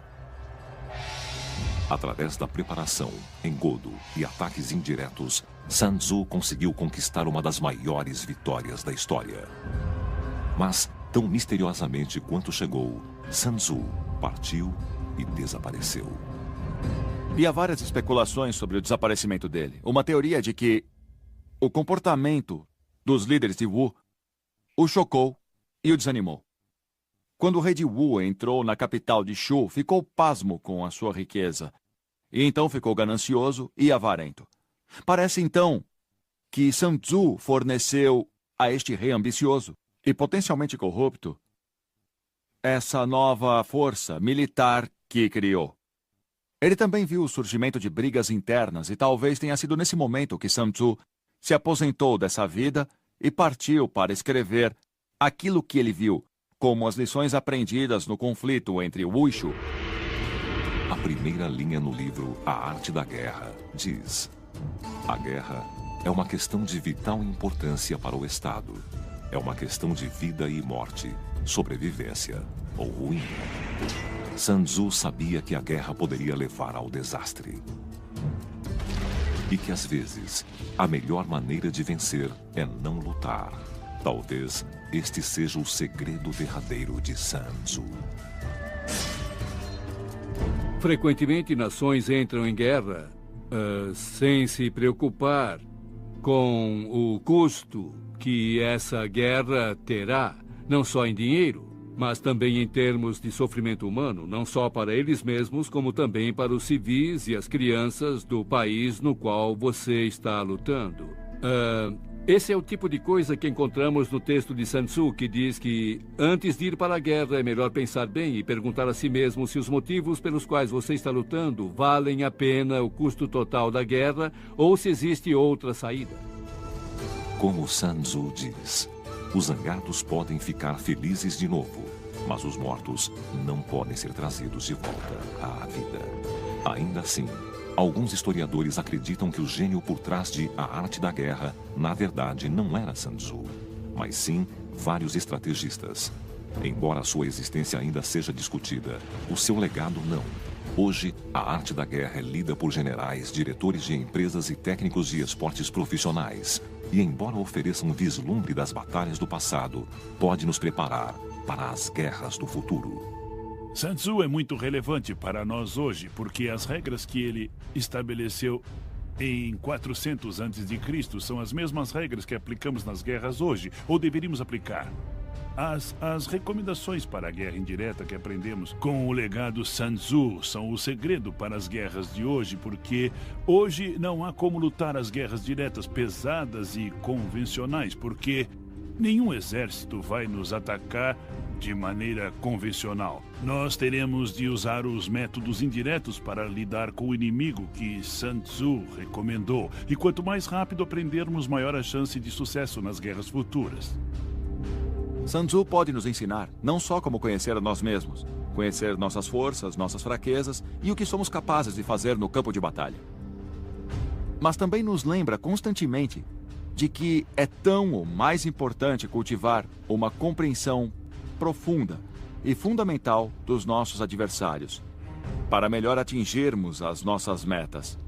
Através da preparação, engodo e ataques indiretos, Sun Tzu conseguiu conquistar uma das maiores vitórias da história. Mas, tão misteriosamente quanto chegou, Sun Tzu partiu e desapareceu. E há várias especulações sobre o desaparecimento dele. Uma teoria é de que o comportamento dos líderes de Wu o chocou e o desanimou. Quando o rei de Wu entrou na capital de Shu, ficou pasmo com a sua riqueza. E então ficou ganancioso e avarento. Parece então que Sun Tzu forneceu a este rei ambicioso e potencialmente corrupto essa nova força militar que criou. Ele também viu o surgimento de brigas internas e talvez tenha sido nesse momento que Sun Tzu se aposentou dessa vida e partiu para escrever aquilo que ele viu como as lições aprendidas no conflito entre Wu e Shu. A primeira linha no livro A Arte da Guerra diz: a guerra é uma questão de vital importância para o Estado. É uma questão de vida e morte, sobrevivência ou ruína. Sun Tzu sabia que a guerra poderia levar ao desastre. E que, às vezes, a melhor maneira de vencer é não lutar. Talvez este seja o segredo derradeiro de Sun Tzu. Frequentemente, nações entram em guerra sem se preocupar com o custo que essa guerra terá, não só em dinheiro, mas também em termos de sofrimento humano, não só para eles mesmos, como também para os civis e as crianças do país no qual você está lutando. Esse é o tipo de coisa que encontramos no texto de Sun Tzu, que diz que antes de ir para a guerra é melhor pensar bem e perguntar a si mesmo se os motivos pelos quais você está lutando valem a pena o custo total da guerra ou se existe outra saída. Como Sun Tzu diz, os zangados podem ficar felizes de novo, mas os mortos não podem ser trazidos de volta à vida. Ainda assim, alguns historiadores acreditam que o gênio por trás de A Arte da Guerra, na verdade, não era Sun Tzu, mas sim vários estrategistas. Embora sua existência ainda seja discutida, o seu legado não. Hoje, a arte da guerra é lida por generais, diretores de empresas e técnicos de esportes profissionais. E embora ofereça um vislumbre das batalhas do passado, pode nos preparar para as guerras do futuro. Sun Tzu é muito relevante para nós hoje, porque as regras que ele estabeleceu em 400 a.C. são as mesmas regras que aplicamos nas guerras hoje, ou deveríamos aplicar. As recomendações para a guerra indireta que aprendemos com o legado Sun Tzu são o segredo para as guerras de hoje, porque hoje não há como lutar as guerras diretas pesadas e convencionais, porque nenhum exército vai nos atacar de maneira convencional. Nós teremos de usar os métodos indiretos para lidar com o inimigo que Sun Tzu recomendou. E quanto mais rápido aprendermos, maior a chance de sucesso nas guerras futuras. Sun Tzu pode nos ensinar não só como conhecer a nós mesmos, conhecer nossas forças, nossas fraquezas e o que somos capazes de fazer no campo de batalha. Mas também nos lembra constantemente de que é tão ou mais importante cultivar uma compreensão profunda e fundamental dos nossos adversários, para melhor atingirmos as nossas metas.